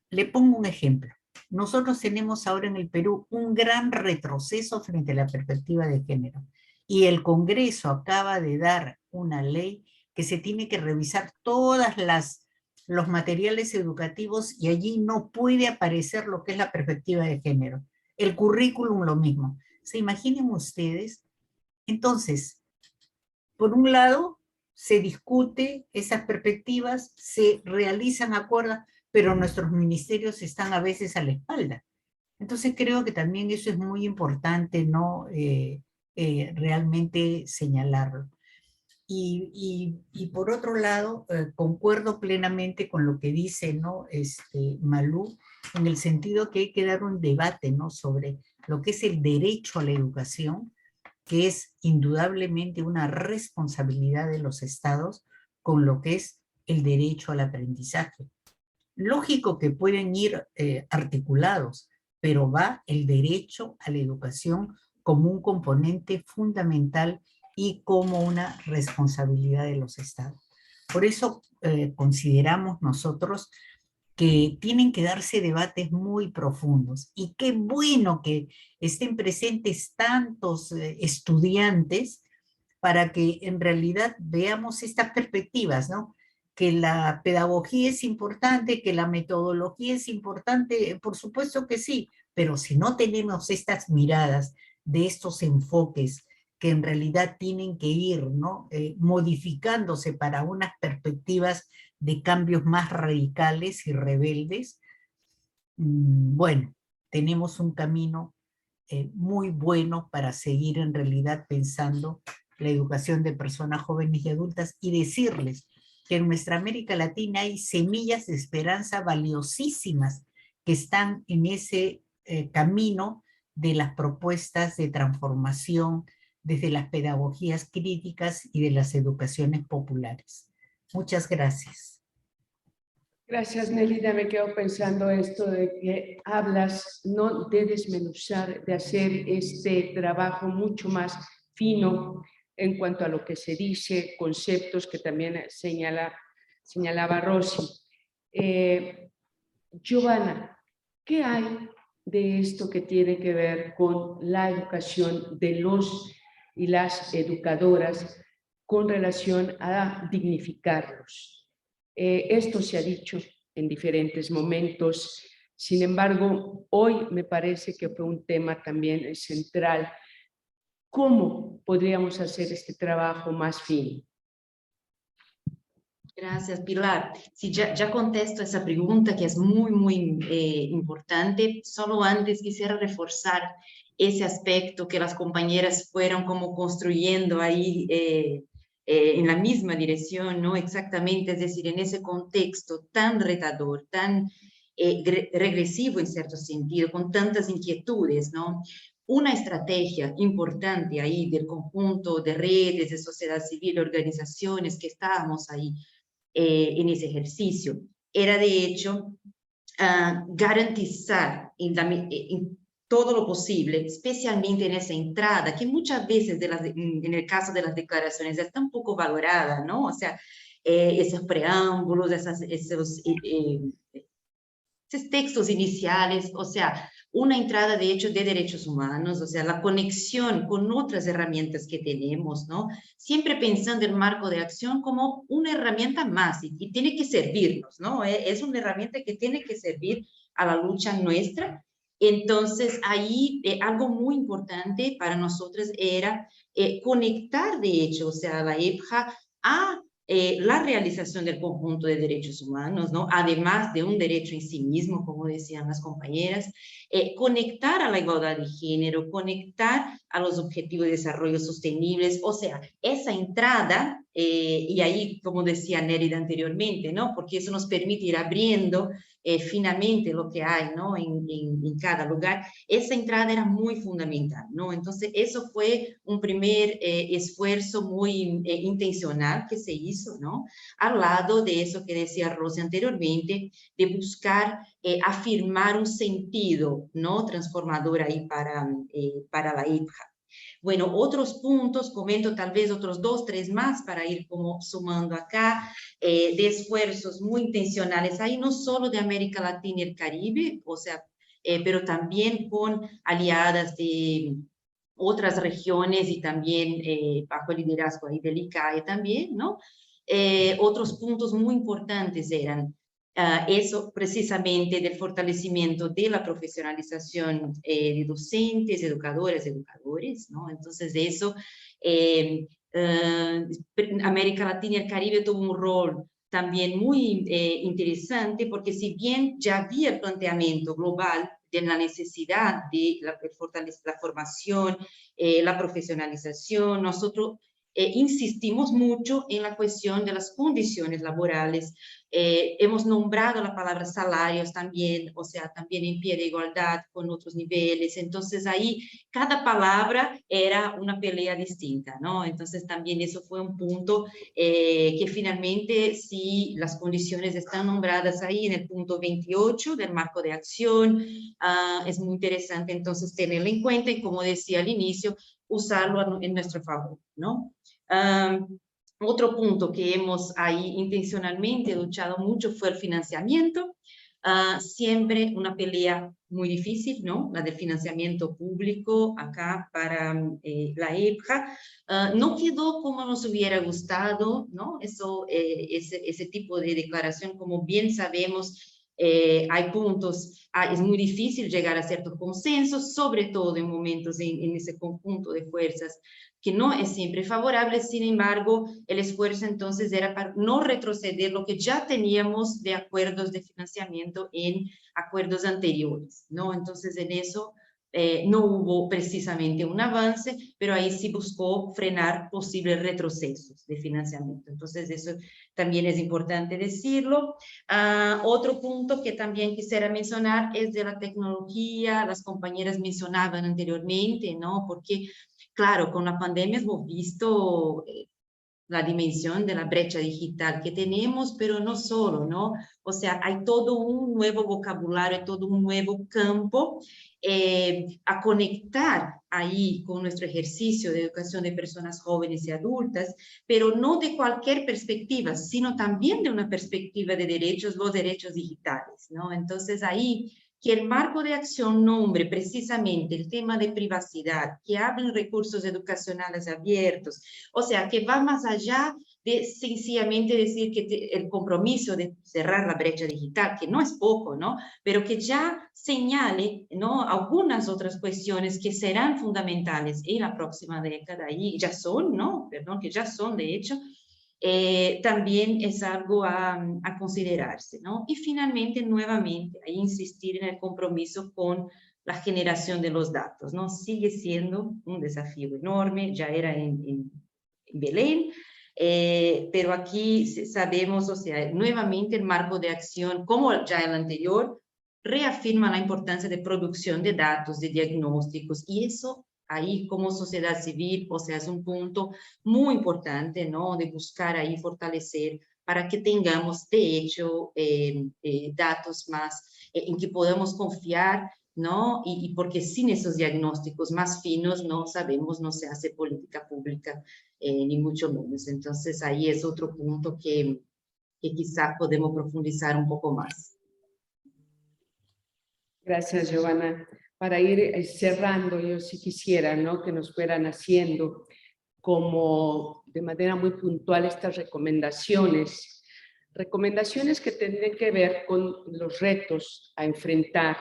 le pongo un ejemplo. Nosotros tenemos ahora en el Perú un gran retroceso frente a la perspectiva de género. Y el Congreso acaba de dar una ley que se tiene que revisar todas los materiales educativos y allí no puede aparecer lo que es la perspectiva de género. El currículum lo mismo. ¿Se imaginen ustedes? Entonces, por un lado, se discute esas perspectivas, se realizan acuerdos, pero nuestros ministerios están a veces a la espalda. Entonces creo que también eso es muy importante, ¿no?, realmente señalarlo. Y por otro lado, concuerdo plenamente con lo que dice, ¿no?, Malú, en el sentido que hay que dar un debate, ¿no?, sobre lo que es el derecho a la educación, que es indudablemente una responsabilidad de los estados, con lo que es el derecho al aprendizaje. Lógico que pueden ir articulados, pero va el derecho a la educación como un componente fundamental y como una responsabilidad de los estados. Por eso consideramos nosotros que tienen que darse debates muy profundos. Y qué bueno que estén presentes tantos estudiantes para que en realidad veamos estas perspectivas, ¿no? Que la pedagogía es importante, que la metodología es importante, por supuesto que sí, pero si no tenemos estas miradas de estos enfoques que en realidad tienen que ir, ¿no?, modificándose para unas perspectivas de cambios más radicales y rebeldes, bueno, tenemos un camino muy bueno para seguir en realidad pensando la educación de personas jóvenes y adultas y decirles que en nuestra América Latina hay semillas de esperanza valiosísimas que están en ese camino de las propuestas de transformación desde las pedagogías críticas y de las educaciones populares. Muchas gracias. Gracias, Nelida. Me quedo pensando esto de que hablas, no de desmenuzar, de hacer este trabajo mucho más fino en cuanto a lo que se dice, conceptos que también señalaba Rosy. Giovanna, ¿qué hay de esto que tiene que ver con la educación de los y las educadoras con relación a dignificarlos? Esto se ha dicho en diferentes momentos, sin embargo, hoy me parece que fue un tema también central. ¿Cómo podríamos hacer este trabajo más fino? Gracias, Pilar. Sí, ya contesto esa pregunta que es muy importante. Solo antes quisiera reforzar ese aspecto que las compañeras fueron como construyendo ahí en la misma dirección, ¿no? Exactamente, es decir, en ese contexto tan retador, tan regresivo en cierto sentido, con tantas inquietudes, ¿no? Una estrategia importante ahí del conjunto de redes, de sociedad civil, organizaciones que estábamos ahí en ese ejercicio. Era de hecho garantizar en todo lo posible, especialmente en esa entrada, que muchas veces en el caso de las declaraciones está un poco valorada, ¿no? O sea, esos preámbulos, esos textos iniciales, o sea, una entrada de hecho de derechos humanos, o sea, la conexión con otras herramientas que tenemos, ¿no? Siempre pensando el marco de acción como una herramienta más y tiene que servirnos, ¿no? Es una herramienta que tiene que servir a la lucha nuestra. Entonces, ahí algo muy importante para nosotros era conectar, de hecho, o sea, la EPJA a la realización del conjunto de derechos humanos, ¿no? Además de un derecho en sí mismo, como decían las compañeras, conectar a la igualdad de género, conectar a los objetivos de desarrollo sostenibles, o sea, esa entrada, y ahí, como decía Nérida anteriormente, ¿no? Porque eso nos permite ir abriendo finamente lo que hay, ¿no? En cada lugar. Esa entrada era muy fundamental, ¿no? Entonces, eso fue un primer esfuerzo muy intencional que se hizo, ¿no? Al lado de eso que decía Rosy anteriormente, de buscar afirmar un sentido, ¿no? Transformador ahí para la EPJA. Bueno, otros puntos, comento tal vez otros 2, 3 más para ir como sumando acá, de esfuerzos muy intencionales, ahí no solo de América Latina y el Caribe, o sea, pero también con aliadas de otras regiones y también bajo el liderazgo ahí del ICAE también, ¿no? Otros puntos muy importantes eran eso precisamente del fortalecimiento de la profesionalización de docentes, educadoras, educadores, ¿no? Entonces, de eso, América Latina y el Caribe tuvo un rol también muy interesante, porque si bien ya había el planteamiento global de la necesidad de la formación, la profesionalización, nosotros insistimos mucho en la cuestión de las condiciones laborales. Hemos nombrado la palabra salarios también, o sea, también en pie de igualdad con otros niveles. Entonces, ahí cada palabra era una pelea distinta, ¿no? Entonces, también eso fue un punto que finalmente, si las condiciones están nombradas ahí en el punto 28 del marco de acción, es muy interesante entonces tenerlo en cuenta y, como decía al inicio, usarlo en nuestro favor, ¿no? Otro punto que hemos ahí intencionalmente luchado mucho fue el financiamiento. Siempre una pelea muy difícil, ¿no? La del financiamiento público acá para la EPJA. No quedó como nos hubiera gustado, ¿no? Eso, ese tipo de declaración, como bien sabemos, hay puntos, es muy difícil llegar a ciertos consensos, sobre todo en momentos en ese conjunto de fuerzas que no es siempre favorable. Sin embargo, el esfuerzo entonces era para no retroceder lo que ya teníamos de acuerdos de financiamiento en acuerdos anteriores, ¿no? Entonces, en eso no hubo precisamente un avance, pero ahí sí buscó frenar posibles retrocesos de financiamiento. Entonces, eso también es importante decirlo. Otro punto que también quisiera mencionar es de la tecnología. Las compañeras mencionaban anteriormente, ¿no? Porque claro, con la pandemia hemos visto la dimensión de la brecha digital que tenemos, pero no solo, ¿no? O sea, hay todo un nuevo vocabulario, todo un nuevo campo a conectar ahí con nuestro ejercicio de educación de personas jóvenes y adultas, pero no de cualquier perspectiva, sino también de una perspectiva de derechos, los derechos digitales, ¿no? Entonces ahí que el marco de acción nombre precisamente el tema de privacidad, que hablen recursos educacionales abiertos, o sea, que va más allá de sencillamente decir que el compromiso de cerrar la brecha digital, que no es poco, ¿no? Pero que ya señale, ¿no? Algunas otras cuestiones que serán fundamentales en la próxima década y ya son, ¿no? Perdón, que ya son de hecho, también es algo a considerarse, ¿no? Y finalmente, nuevamente, ahí insistir en el compromiso con la generación de los datos, ¿no? Sigue siendo un desafío enorme, ya era en Belén, pero aquí sabemos, o sea, nuevamente el marco de acción, como ya el anterior, reafirma la importancia de producción de datos, de diagnósticos, y eso ahí como sociedad civil, o sea, es un punto muy importante, ¿no? De buscar ahí fortalecer para que tengamos, de hecho, datos más en que podamos confiar, ¿no? Y porque sin esos diagnósticos más finos, no sabemos, no se hace política pública, ni mucho menos. Entonces, ahí es otro punto que quizás podemos profundizar un poco más. Gracias, Giovanna. Para ir cerrando, yo sí quisiera, ¿no?, que nos fueran haciendo como de manera muy puntual estas recomendaciones que tendrían que ver con los retos a enfrentar,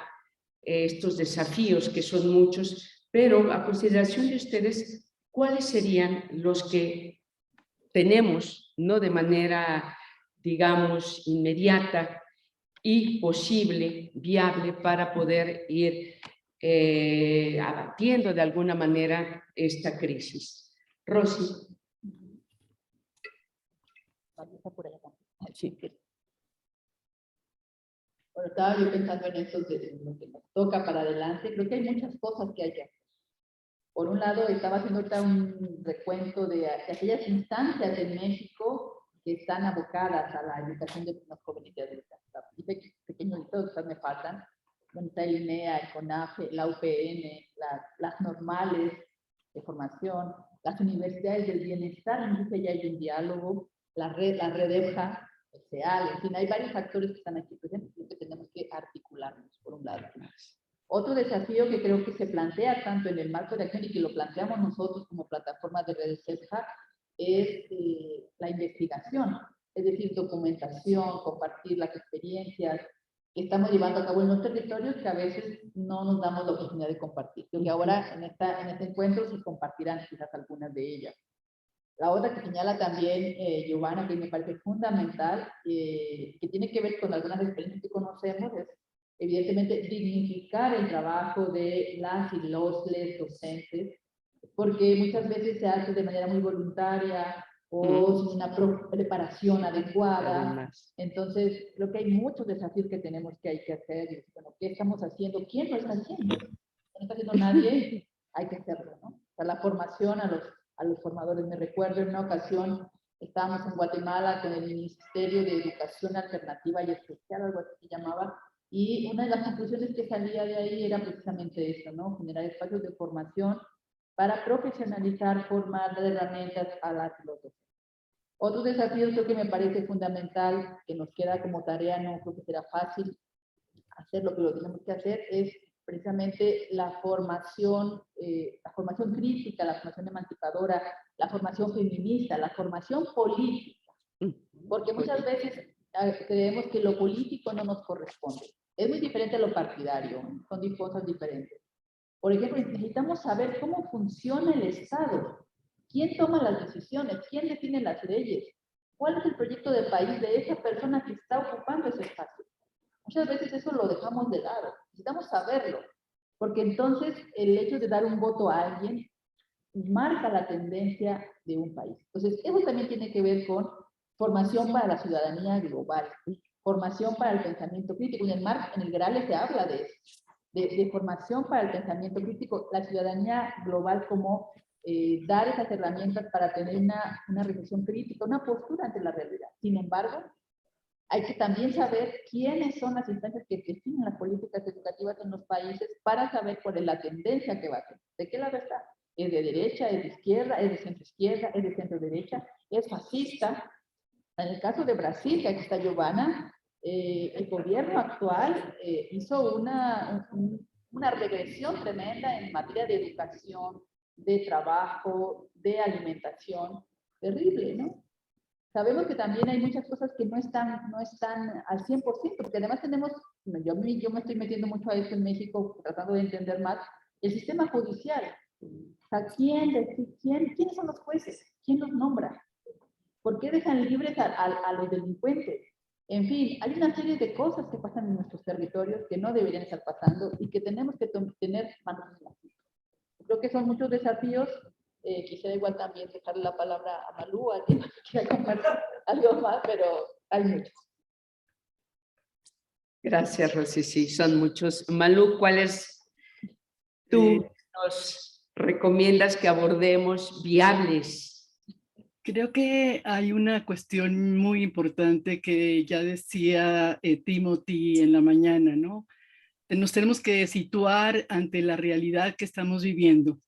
estos desafíos que son muchos, pero a consideración de ustedes, ¿cuáles serían los que tenemos, no de manera, digamos, inmediata y posible, viable, para poder ir abatiendo de alguna manera esta crisis? Rosy. Sí. Bueno, estaba yo pensando en esto de lo que nos toca para adelante. Creo que hay muchas cosas que hay que hacer. Por un lado, estaba haciendo ahorita un recuento de aquellas instancias en México que están abocadas a la educación de los jóvenes y adultos. Pequeños listados quizás me faltan. Bueno, está el INEA, el CONAFE, la UPN, las normales de formación, las universidades del bienestar, en que ya hay un diálogo, la red EFJA, el CEAL, en fin, hay varios factores que están aquí presentes y que tenemos que articularnos, por un lado. Otro desafío que creo que se plantea tanto en el marco de acción y que lo planteamos nosotros como plataforma de redes CEFJA es la investigación, es decir, documentación, compartir las experiencias que estamos llevando a cabo en los territorios que a veces no nos damos la oportunidad de compartir. Creo que ahora en este encuentro se compartirán quizás algunas de ellas. La otra que señala también Giovanna, que me parece fundamental, que tiene que ver con algunas experiencias que conocemos, es evidentemente dignificar el trabajo de las y los docentes, porque muchas veces se hace de manera muy voluntaria o sin una preparación adecuada. Entonces, creo que hay muchos desafíos que tenemos que hay que hacer. Y, bueno, ¿qué estamos haciendo? ¿Quién lo está haciendo? No lo está haciendo nadie, hay que hacerlo, ¿no? O sea, la formación a los formadores. Me recuerdo en una ocasión, estábamos en Guatemala con el Ministerio de Educación Alternativa y Especial, algo así se llamaba, y una de las conclusiones que salía de ahí era precisamente esto, ¿no? Generar espacios de formación para profesionalizar, formar, dar herramientas a las y los docentes. Otro desafío creo que me parece fundamental, que nos queda como tarea, no creo que será fácil hacer lo que lo tenemos que hacer, es precisamente la formación crítica, la formación emancipadora, la formación feminista, la formación política. Porque muchas veces creemos que lo político no nos corresponde. Es muy diferente a lo partidario, son cosas diferentes. Por ejemplo, necesitamos saber cómo funciona el Estado. ¿Quién toma las decisiones? ¿Quién define las leyes? ¿Cuál es el proyecto de país de esa persona que está ocupando ese espacio? Muchas veces eso lo dejamos de lado. Necesitamos saberlo. Porque entonces el hecho de dar un voto a alguien marca la tendencia de un país. Entonces, eso también tiene que ver con formación para la ciudadanía global, formación para el pensamiento crítico. En el Grale se habla de eso, de formación para el pensamiento crítico, la ciudadanía global como dar esas herramientas para tener una reflexión crítica, una postura ante la realidad. Sin embargo, hay que también saber quiénes son las instancias que definen las políticas educativas en los países para saber cuál es la tendencia que va a tener. ¿De qué lado está? ¿Es de derecha, es de izquierda, es de centro izquierda, es de centro derecha, es fascista? En el caso de Brasil, que aquí está Giovanna, el gobierno actual hizo una regresión tremenda en materia de educación, de trabajo, de alimentación, terrible, ¿no? Sabemos que también hay muchas cosas que no están al 100%, porque además tenemos, yo me estoy metiendo mucho a eso en México, tratando de entender más, el sistema judicial. O sea, ¿quiénes son los jueces? ¿Quién los nombra? ¿Por qué dejan libres a los delincuentes? En fin, hay una serie de cosas que pasan en nuestros territorios que no deberían estar pasando y que tenemos que tener manos en la mano. Creo que son muchos desafíos. Quisiera igual también dejarle la palabra a Malú, a alguien que quiera compartir algo más, pero hay muchos. Gracias, Rosy. Sí, son muchos. Malú, ¿cuáles tú nos recomiendas que abordemos viables? Creo que hay una cuestión muy importante que ya decía Timothy en la mañana, ¿no? Nos tenemos que situar ante la realidad que estamos viviendo.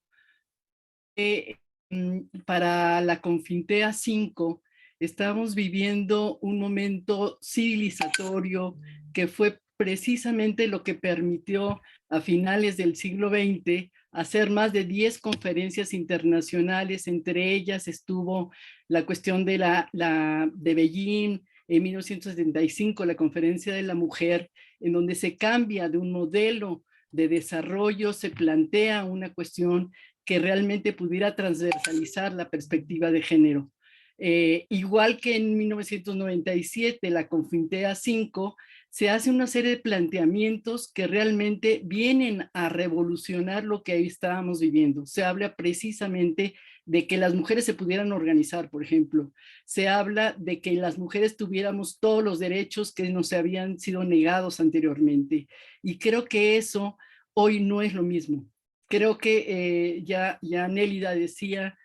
Para la Confintea 5 estamos viviendo un momento civilizatorio que fue precisamente lo que permitió a finales del siglo XX hacer más de 10 conferencias internacionales. Entre ellas estuvo la cuestión de de Beijing en 1975, la Conferencia de la Mujer, en donde se cambia de un modelo de desarrollo, se plantea una cuestión que realmente pudiera transversalizar la perspectiva de género. Igual que en 1997, la Confintea 5, se hace una serie de planteamientos que realmente vienen a revolucionar lo que ahí estábamos viviendo. Se habla precisamente de que las mujeres se pudieran organizar, por ejemplo. Se habla de que las mujeres tuviéramos todos los derechos que nos habían sido negados anteriormente. Y creo que eso hoy no es lo mismo. Creo que ya Nélida decía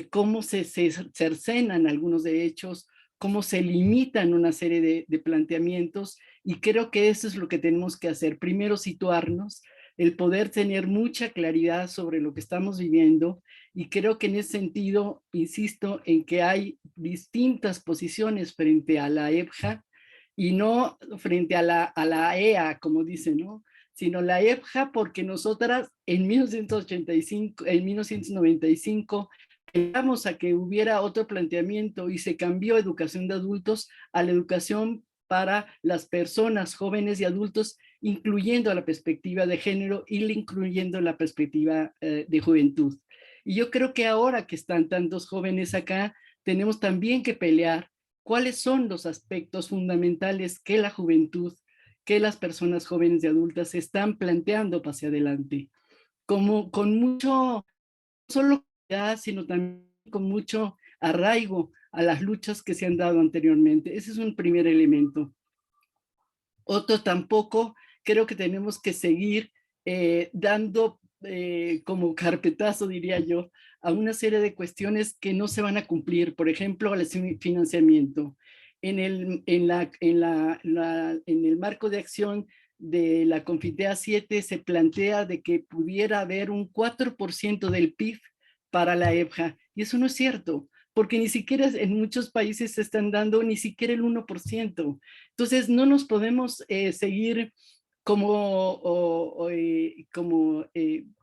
cómo se cercenan algunos derechos, cómo se limitan una serie de planteamientos, y creo que eso es lo que tenemos que hacer. Primero, situarnos, el poder tener mucha claridad sobre lo que estamos viviendo, y creo que en ese sentido, insisto en que hay distintas posiciones frente a la EPJA, y no frente a la EA, como dicen, ¿no? Sino la EPJA, porque nosotras en 1995 llegamos a que hubiera otro planteamiento y se cambió educación de adultos a la educación para las personas jóvenes y adultos, incluyendo la perspectiva de género y incluyendo la perspectiva de juventud. Y yo creo que ahora que están tantos jóvenes acá, tenemos también que pelear cuáles son los aspectos fundamentales que la juventud, que las personas jóvenes y adultas están planteando hacia adelante, como con mucho, no solo sino también con mucho arraigo a las luchas que se han dado anteriormente. Ese es un primer elemento. Otro, tampoco creo que tenemos que seguir dando como carpetazo, diría yo, a una serie de cuestiones que no se van a cumplir. Por ejemplo, el financiamiento. En el marco de acción de la Confintea 7 se plantea de que pudiera haber un 4% del PIB para la EPJA, y eso no es cierto, porque ni siquiera en muchos países se están dando ni siquiera el 1%. Entonces no nos podemos seguir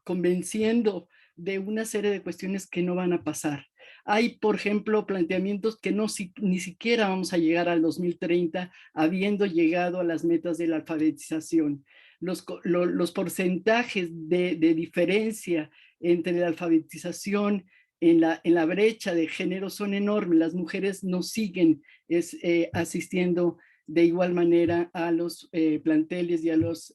convenciendo de una serie de cuestiones que no van a pasar. Hay, por ejemplo, planteamientos que ni siquiera vamos a llegar al 2030 habiendo llegado a las metas de la alfabetización. Los porcentajes de diferencia entre la alfabetización en la brecha de género son enormes. Las mujeres no siguen asistiendo de igual manera a los planteles y a los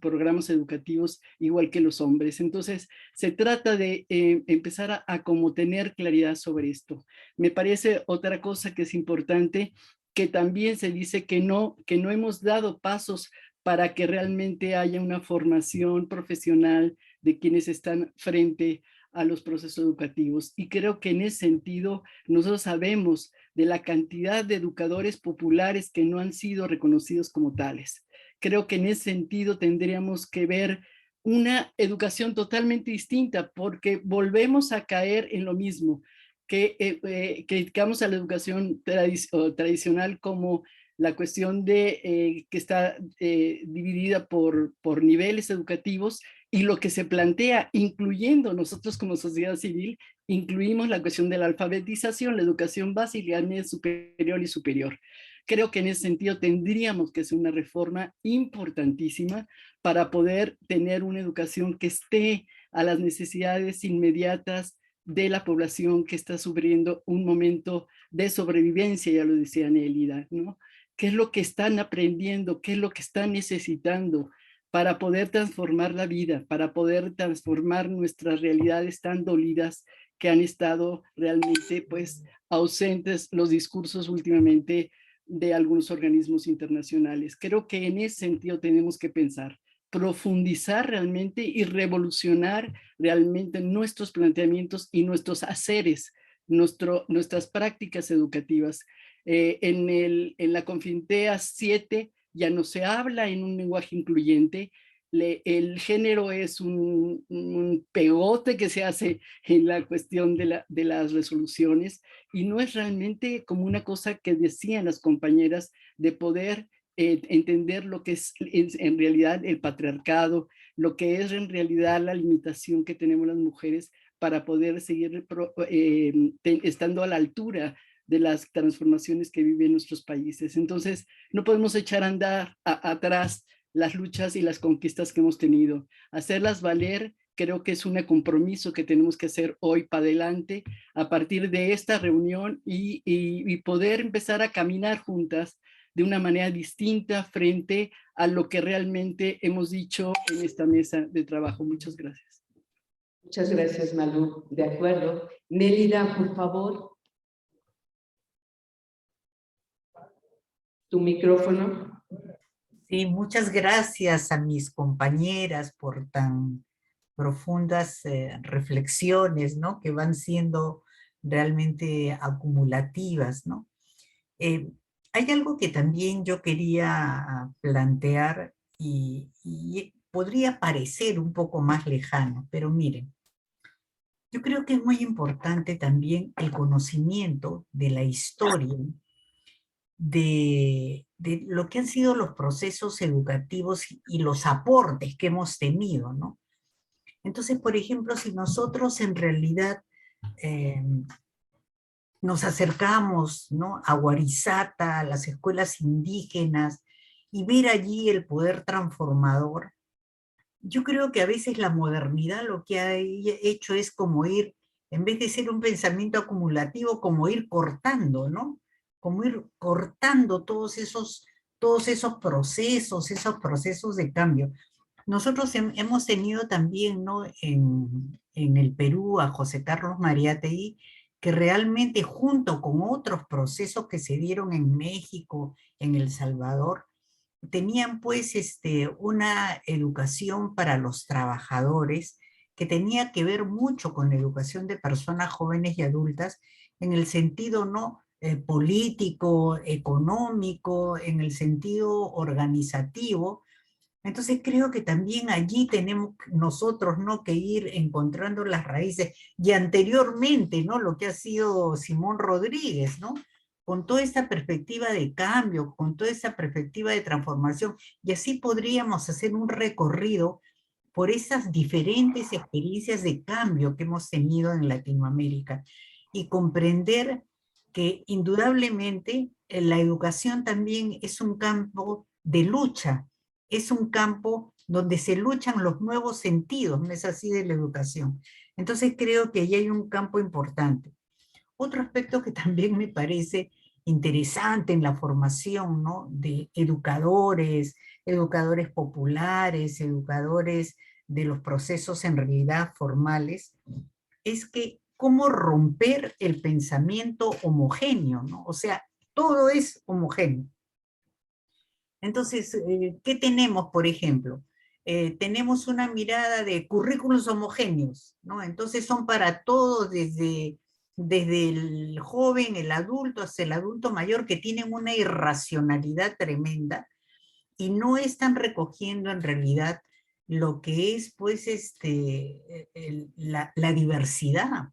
programas educativos igual que los hombres. Entonces, se trata de empezar a como tener claridad sobre esto. Me parece otra cosa que es importante, que también se dice que no hemos dado pasos para que realmente haya una formación profesional de quienes están frente a los procesos educativos. Y creo que en ese sentido nosotros sabemos de la cantidad de educadores populares que no han sido reconocidos como tales. Creo que en ese sentido tendríamos que ver una educación totalmente distinta, porque volvemos a caer en lo mismo, que criticamos a la educación tradicional como la cuestión de que está dividida por niveles educativos, y lo que se plantea, incluyendo nosotros como sociedad civil, incluimos la cuestión de la alfabetización, la educación básica, media superior y superior. Creo que en ese sentido tendríamos que hacer una reforma importantísima para poder tener una educación que esté a las necesidades inmediatas de la población que está sufriendo un momento de sobrevivencia, ya lo decía Nélida, ¿no? ¿Qué es lo que están aprendiendo? ¿Qué es lo que están necesitando para poder transformar la vida, para poder transformar nuestras realidades tan dolidas que han estado realmente pues ausentes los discursos últimamente de algunos organismos internacionales? Creo que en ese sentido tenemos que pensar, profundizar realmente y revolucionar realmente nuestros planteamientos y nuestros haceres, nuestras prácticas educativas. En la Confintea 7 ya no se habla en un lenguaje incluyente. El género es un pegote que se hace en la cuestión de las resoluciones, y no es realmente como una cosa que decían las compañeras de poder entender lo que es en realidad el patriarcado, lo que es en realidad la limitación que tenemos las mujeres para poder seguir estando a la altura de las transformaciones que viven nuestros países. Entonces, no podemos echar a andar atrás las luchas y las conquistas que hemos tenido. Hacerlas valer creo que es un compromiso que tenemos que hacer hoy para adelante a partir de esta reunión, y poder empezar a caminar juntas de una manera distinta frente a lo que realmente hemos dicho en esta mesa de trabajo. Muchas gracias. Muchas gracias, Malú. De acuerdo. Nélida, por favor. Tu micrófono. Sí, muchas gracias a mis compañeras por tan profundas reflexiones, ¿no? Que van siendo realmente acumulativas, ¿no? Hay algo que también yo quería plantear y podría parecer un poco más lejano, pero miren, yo creo que es muy importante también el conocimiento de la historia, de lo que han sido los procesos educativos y los aportes que hemos tenido, ¿no? Entonces, por ejemplo, si nosotros en realidad nos acercamos, ¿no?, a Huarizata, a las escuelas indígenas, y ver allí el poder transformador, yo creo que a veces la modernidad lo que ha hecho es como ir, en vez de ser un pensamiento acumulativo, como ir cortando, ¿no? Como ir cortando todos esos procesos de cambio. Nosotros hemos tenido también, ¿no?, en el Perú a José Carlos Mariátegui, que realmente junto con otros procesos que se dieron en México, en El Salvador, tenían pues una educación para los trabajadores que tenía que ver mucho con la educación de personas jóvenes y adultas, en el sentido no político, económico, en el sentido organizativo. Entonces creo que también allí tenemos nosotros, ¿no?, que ir encontrando las raíces, y anteriormente, ¿no?, lo que ha sido Simón Rodríguez, ¿no?, con toda esa perspectiva de cambio, con toda esa perspectiva de transformación, y así podríamos hacer un recorrido por esas diferentes experiencias de cambio que hemos tenido en Latinoamérica, y comprender que indudablemente la educación también es un campo de lucha, es un campo donde se luchan los nuevos sentidos, ¿no es así?, de la educación. Entonces creo que ahí hay un campo importante. Otro aspecto que también me parece interesante en la formación, ¿no?, de educadores, educadores populares, educadores de los procesos en realidad formales, es que cómo romper el pensamiento homogéneo, ¿no? O sea, todo es homogéneo. Entonces, ¿qué tenemos, por ejemplo? tenemos una mirada de currículos homogéneos, ¿no? Entonces son para todos, desde el joven, el adulto, hasta el adulto mayor, que tienen una irracionalidad tremenda y no están recogiendo en realidad lo que es, pues, la diversidad.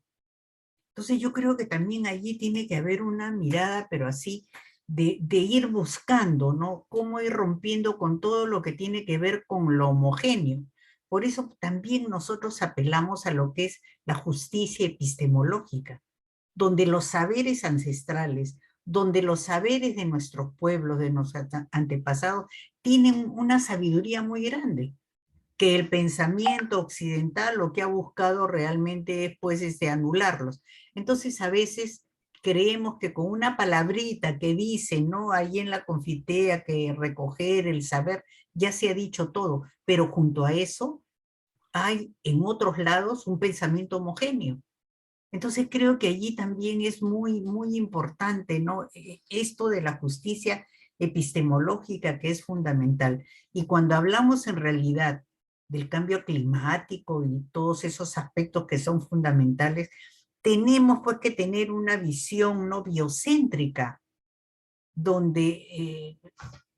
Entonces yo creo que también allí tiene que haber una mirada, pero así, de ir buscando, ¿no? Cómo ir rompiendo con todo lo que tiene que ver con lo homogéneo. Por eso también nosotros apelamos a lo que es la justicia epistemológica, donde los saberes ancestrales, donde los saberes de nuestros pueblos, de nuestros antepasados, tienen una sabiduría muy grande, que el pensamiento occidental lo que ha buscado realmente es, pues, anularlos. Entonces a veces creemos que con una palabrita que dice, ¿no?, ahí en la confitea, que recoger el saber, ya se ha dicho todo, pero junto a eso hay en otros lados un pensamiento homogéneo. Entonces creo que allí también es muy, muy importante, ¿no?, esto de la justicia epistemológica, que es fundamental. Y cuando hablamos en realidad del cambio climático y todos esos aspectos que son fundamentales, tenemos pues que tener una visión no biocéntrica, donde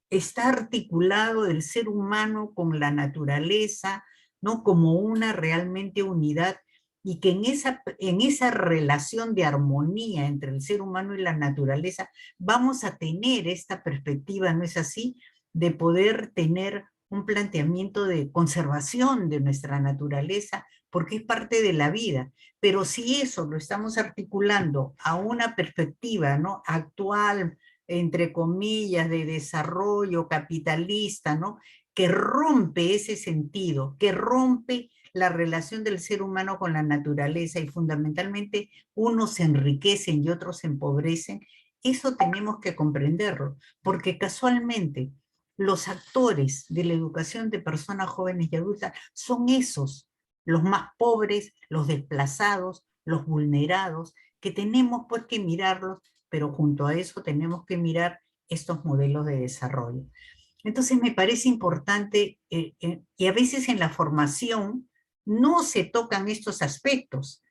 está articulado el ser humano con la naturaleza, ¿no?, como una realmente unidad, y que en esa relación de armonía entre el ser humano y la naturaleza vamos a tener esta perspectiva, ¿no es así?, de poder tener un planteamiento de conservación de nuestra naturaleza, porque es parte de la vida. Pero si eso lo estamos articulando a una perspectiva, ¿no?, actual, entre comillas, de desarrollo capitalista, ¿no?, que rompe ese sentido, que rompe la relación del ser humano con la naturaleza, y fundamentalmente unos se enriquecen y otros se empobrecen, eso tenemos que comprenderlo, porque casualmente los actores de la educación de personas jóvenes y adultas son esos, los más pobres, los desplazados, los vulnerados, que tenemos pues que mirarlos, pero junto a eso tenemos que mirar estos modelos de desarrollo. Entonces me parece importante, y a veces en la formación no se tocan estos aspectos.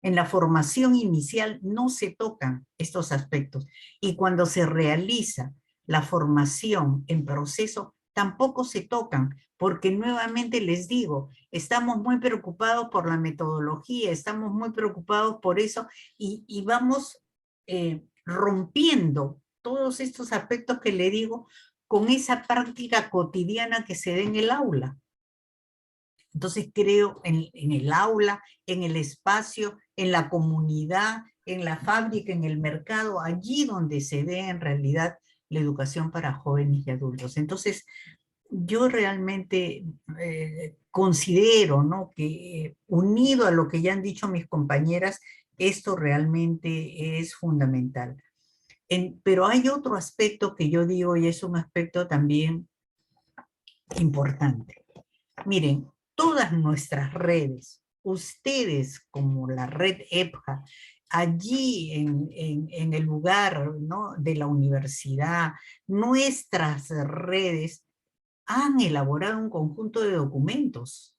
En la formación inicial no se tocan estos aspectos. Y cuando se realiza la formación en proceso, tampoco se tocan, porque nuevamente les digo, estamos muy preocupados por la metodología, estamos muy preocupados por eso, y vamos rompiendo todos estos aspectos que le digo con esa práctica cotidiana que se da en el aula. Entonces creo en el aula, en el espacio, en la comunidad, en la fábrica, en el mercado, allí donde se dé en realidad la educación para jóvenes y adultos. Entonces, yo realmente considero, ¿no?, que unido a lo que ya han dicho mis compañeras, esto realmente es fundamental. Pero hay otro aspecto que yo digo, y es un aspecto también importante. Miren, todas nuestras redes, ustedes como la red EPJA, allí en el lugar, ¿no?, de la universidad, nuestras redes han elaborado un conjunto de documentos,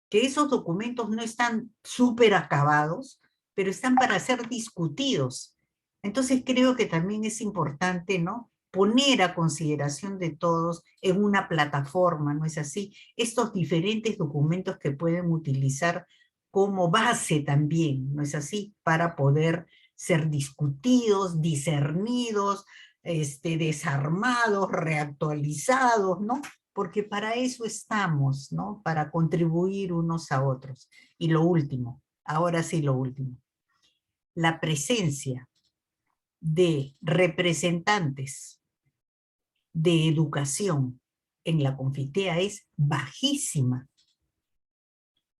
que esos documentos no están súper acabados, pero están para ser discutidos. Entonces creo que también es importante, ¿no?, poner a consideración de todos en una plataforma, ¿no es así?, estos diferentes documentos que pueden utilizar como base también, ¿no es así?, para poder ser discutidos, discernidos, desarmados, reactualizados, ¿no?, porque para eso estamos, ¿no?, para contribuir unos a otros. Y lo último, ahora sí lo último, la presencia de representantes de educación en la Confitea es bajísima.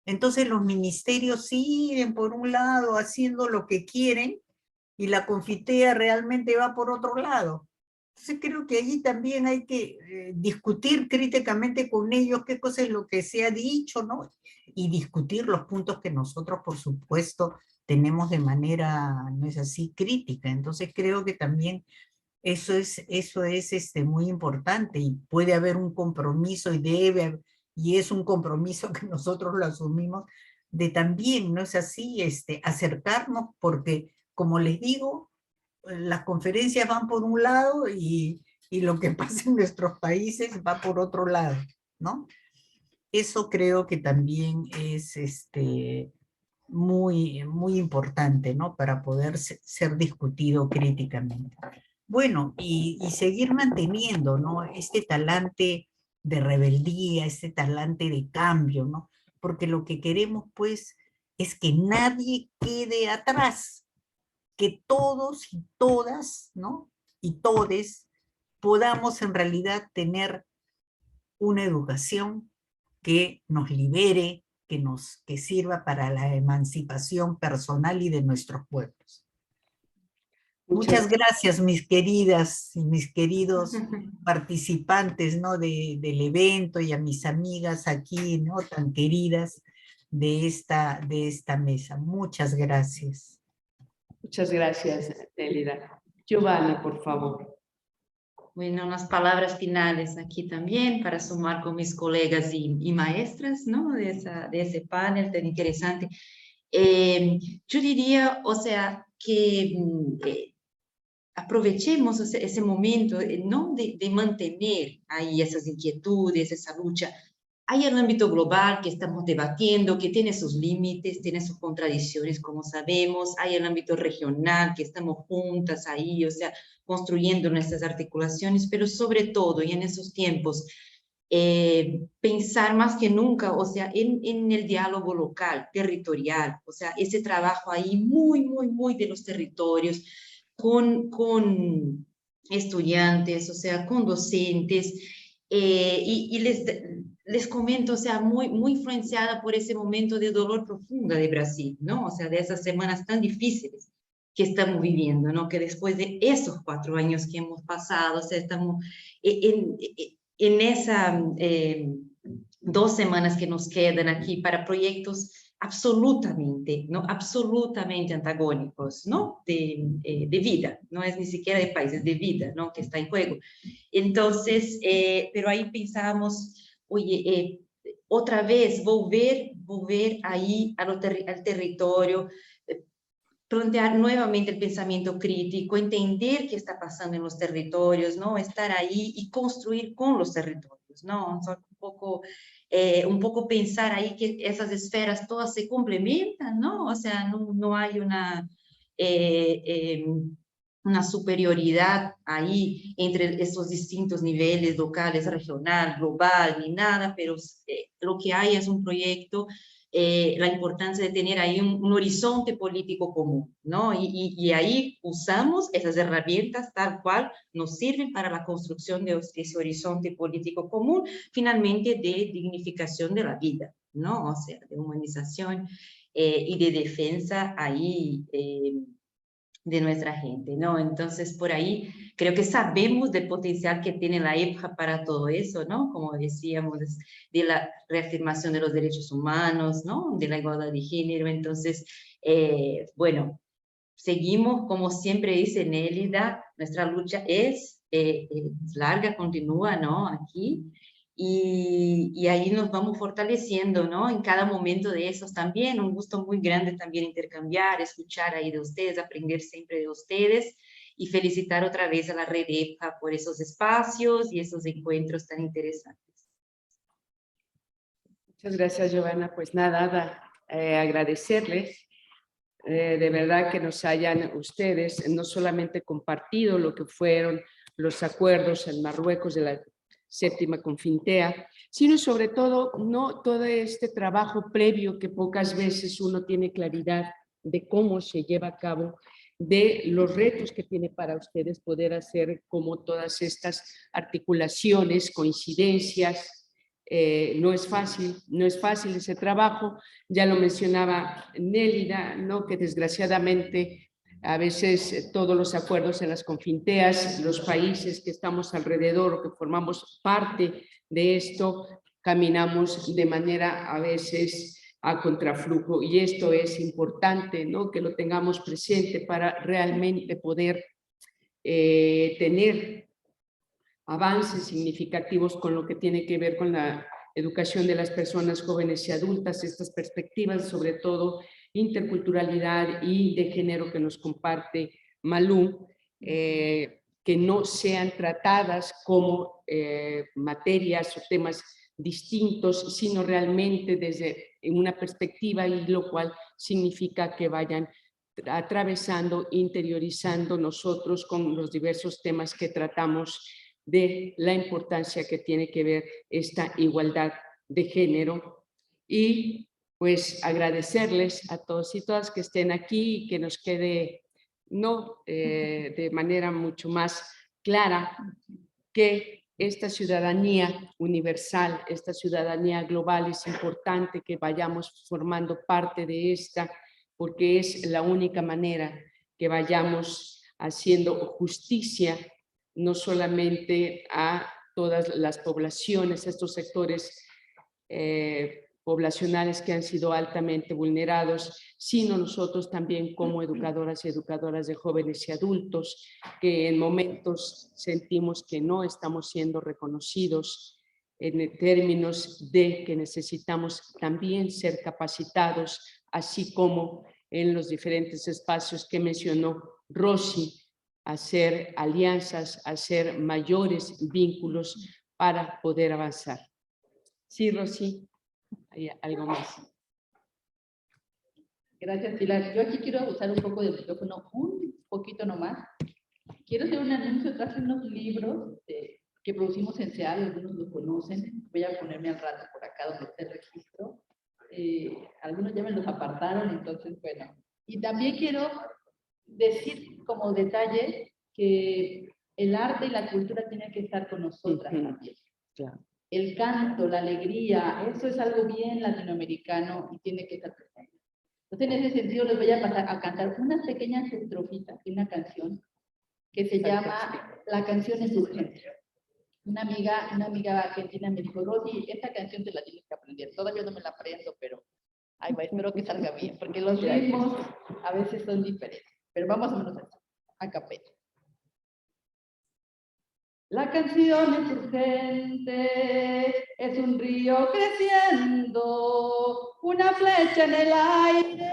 Entonces los ministerios siguen por un lado haciendo lo que quieren y la Confitea realmente va por otro lado. Entonces creo que allí también hay que discutir críticamente con ellos qué cosa es lo que se ha dicho, ¿no?, y discutir los puntos que nosotros, por supuesto, tenemos de manera, no es así, crítica. Entonces creo que también eso es muy importante, y puede haber un compromiso y debe y es un compromiso que nosotros lo asumimos, de también, ¿no es así?, acercarnos, porque, como les digo, las conferencias van por un lado y lo que pasa en nuestros países va por otro lado, ¿no? Eso creo que también es muy, muy importante, ¿no? Para poder ser discutido críticamente. Bueno, y seguir manteniendo, ¿no? Este talante de rebeldía, este talante de cambio, ¿no? Porque lo que queremos, pues, es que nadie quede atrás, que todos y todas, ¿no? Y todes podamos en realidad tener una educación que nos libere, que sirva para la emancipación personal y de nuestros pueblos. Muchas gracias, mis queridas y mis queridos participantes, ¿no? del evento, y a mis amigas aquí, ¿no? Tan queridas de esta mesa. Muchas gracias. Muchas gracias, Nélida. Giovanna, por favor. Bueno, unas palabras finales aquí también para sumar con mis colegas y maestras, ¿no? De ese panel tan interesante. Yo diría, o sea, que aprovechemos ese momento, ¿no? De mantener ahí esas inquietudes, esa lucha. Hay el ámbito global que estamos debatiendo, que tiene sus límites, tiene sus contradicciones, como sabemos. Hay el ámbito regional, que estamos juntas ahí, o sea, construyendo nuestras articulaciones, pero sobre todo, y en esos tiempos, pensar más que nunca, o sea, en el diálogo local, territorial, o sea, ese trabajo ahí muy, muy, muy de los territorios, con estudiantes, o sea, con docentes, y les comento, o sea, muy, muy influenciada por ese momento de dolor profundo de Brasil, ¿no? O sea, de esas semanas tan difíciles que estamos viviendo, ¿no? Que después de esos 4 años que hemos pasado, o sea, estamos en esa 2 semanas que nos quedan aquí para proyectos absolutamente, ¿no? Absolutamente antagónicos, ¿no? De vida, no es ni siquiera de países, de vida, ¿no? Que está en juego. Entonces, pero ahí pensamos, oye, otra vez volver ahí al territorio, plantear nuevamente el pensamiento crítico, entender qué está pasando en los territorios, ¿no? Estar ahí y construir con los territorios, ¿no? Un poco pensar ahí que esas esferas todas se complementan, ¿no? O sea, no hay una superioridad ahí entre esos distintos niveles, locales, regional, global, ni nada, pero lo que hay es un proyecto, la importancia de tener ahí un horizonte político común, ¿no? Y ahí usamos esas herramientas tal cual nos sirven para la construcción de ese horizonte político común, finalmente de dignificación de la vida, ¿no? O sea, de humanización y de defensa ahí de nuestra gente, ¿no? Entonces, por ahí creo que sabemos del potencial que tiene la EPJA para todo eso, ¿no? Como decíamos, de la reafirmación de los derechos humanos, ¿no? De la igualdad de género. Entonces, bueno, seguimos, como siempre dice Nélida, nuestra lucha es larga, continúa, ¿no? Aquí. Y ahí nos vamos fortaleciendo, ¿no? En cada momento de esos también, un gusto muy grande también intercambiar, escuchar ahí de ustedes, aprender siempre de ustedes y felicitar otra vez a la red EPJA por esos espacios y esos encuentros tan interesantes. Muchas gracias, Giovanna. Pues nada, agradecerles de verdad que nos hayan ustedes no solamente compartido lo que fueron los acuerdos en Marruecos de la séptima Confintea, sino sobre todo, no todo este trabajo previo que pocas veces uno tiene claridad de cómo se lleva a cabo, de los retos que tiene para ustedes poder hacer como todas estas articulaciones, coincidencias. No es fácil ese trabajo, ya lo mencionaba Nélida, ¿no? Que desgraciadamente a veces todos los acuerdos en las confinteas, los países que estamos alrededor o que formamos parte de esto, caminamos de manera a veces a contraflujo, y esto es importante, ¿no? Que lo tengamos presente para realmente poder tener avances significativos con lo que tiene que ver con la educación de las personas jóvenes y adultas, estas perspectivas, sobre todo interculturalidad y de género que nos comparte Malú, que no sean tratadas como materias o temas distintos, sino realmente desde una perspectiva, y lo cual significa que vayan atravesando, interiorizando nosotros con los diversos temas que tratamos de la importancia que tiene que ver esta igualdad de género. Y pues agradecerles a todos y todas que estén aquí y que nos quede de manera mucho más clara que esta ciudadanía universal, esta ciudadanía global, es importante que vayamos formando parte de esta, porque es la única manera que vayamos haciendo justicia no solamente a todas las poblaciones, estos sectores poblacionales que han sido altamente vulnerados, sino nosotros también como educadoras y educadoras de jóvenes y adultos, que en momentos sentimos que no estamos siendo reconocidos en términos de que necesitamos también ser capacitados, así como en los diferentes espacios que mencionó Rosy, hacer alianzas, hacer mayores vínculos para poder avanzar. Sí, Rosy, hay algo más. Gracias, Pilar. Yo aquí quiero usar un poco del micrófono, un poquito nomás. Quiero hacer un anuncio. Traje unos libros que producimos en SEAD, algunos lo conocen. Voy a ponerme al rato por acá donde está el registro. Algunos ya me los apartaron, entonces, bueno. Y también quiero decir como detalle que el arte y la cultura tienen que estar con nosotras también. Claro. El canto, la alegría, eso es algo bien latinoamericano y tiene que estar presente. Entonces, en ese sentido, les voy a pasar a cantar unas pequeñas estrofitas de una canción que se llama La canción es urgente. Una amiga argentina me dijo, Rosy, esta canción te la tienes que aprender. Todavía no me la aprendo, pero ahí va, espero que salga bien, porque los ritmos a veces son diferentes. Pero vamos a menos a capella. La canción es urgente, es un río creciendo, una flecha en el aire,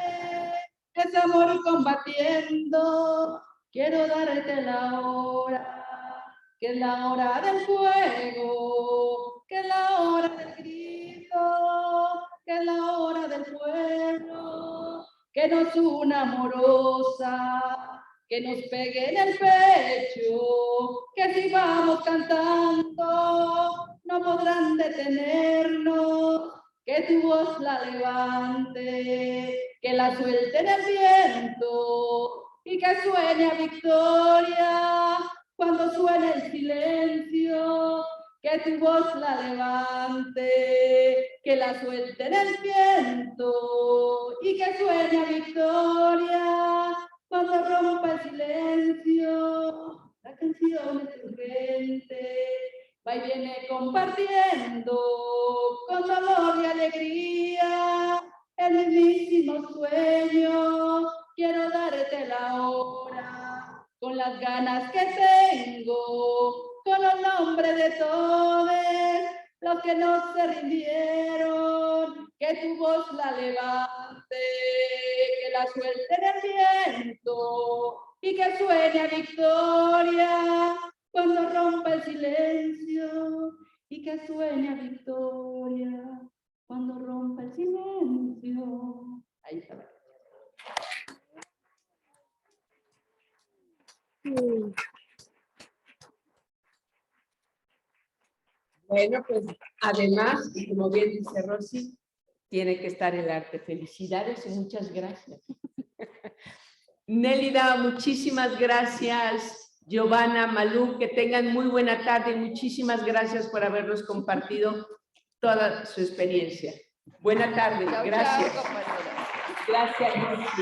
es amor combatiendo. Quiero darte la hora, que es la hora del fuego, que es la hora del grito, que es la hora del pueblo, que nos una amorosa, que nos pegue en el pecho, que si vamos cantando no podrán detenernos, que tu voz la levante, que la suelte en el viento y que suene a victoria cuando suene el silencio, que tu voz la levante, que la suelte en el viento y que suene a victoria cuando rompa el silencio. La canción es urgente, va y viene compartiendo con dolor y alegría el mismísimo sueño. Quiero darte la hora con las ganas que tengo, con los nombres de todos los que no se rindieron, que tu voz la levante, que la suelte en el viento y que suene a victoria cuando rompa el silencio, y que suene a victoria cuando rompa el silencio. Ahí está. Bueno, pues además, y como bien dice Rosy, tiene que estar el arte. Felicidades y muchas gracias. Nélida, muchísimas gracias. Giovanna, Malú, que tengan muy buena tarde y muchísimas gracias por habernos compartido toda su experiencia. Buena tarde, gracias. Gracias, Rosy.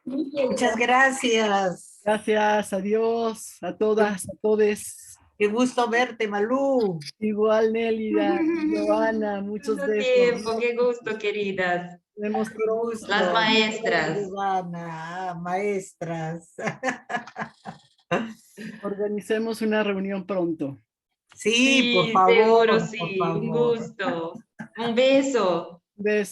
Muchas gracias. Gracias, adiós a todas, a todes. Qué gusto verte, Malú. Igual, Nélida, Giovanna, muchos Tanto besos. tiempo, qué gusto, queridas. Vemos pronto. Las maestras. Giovanna, maestras. Organicemos una reunión pronto. Sí, por Sí, favor, seguro por sí. Un favor. gusto. Un beso. Besos.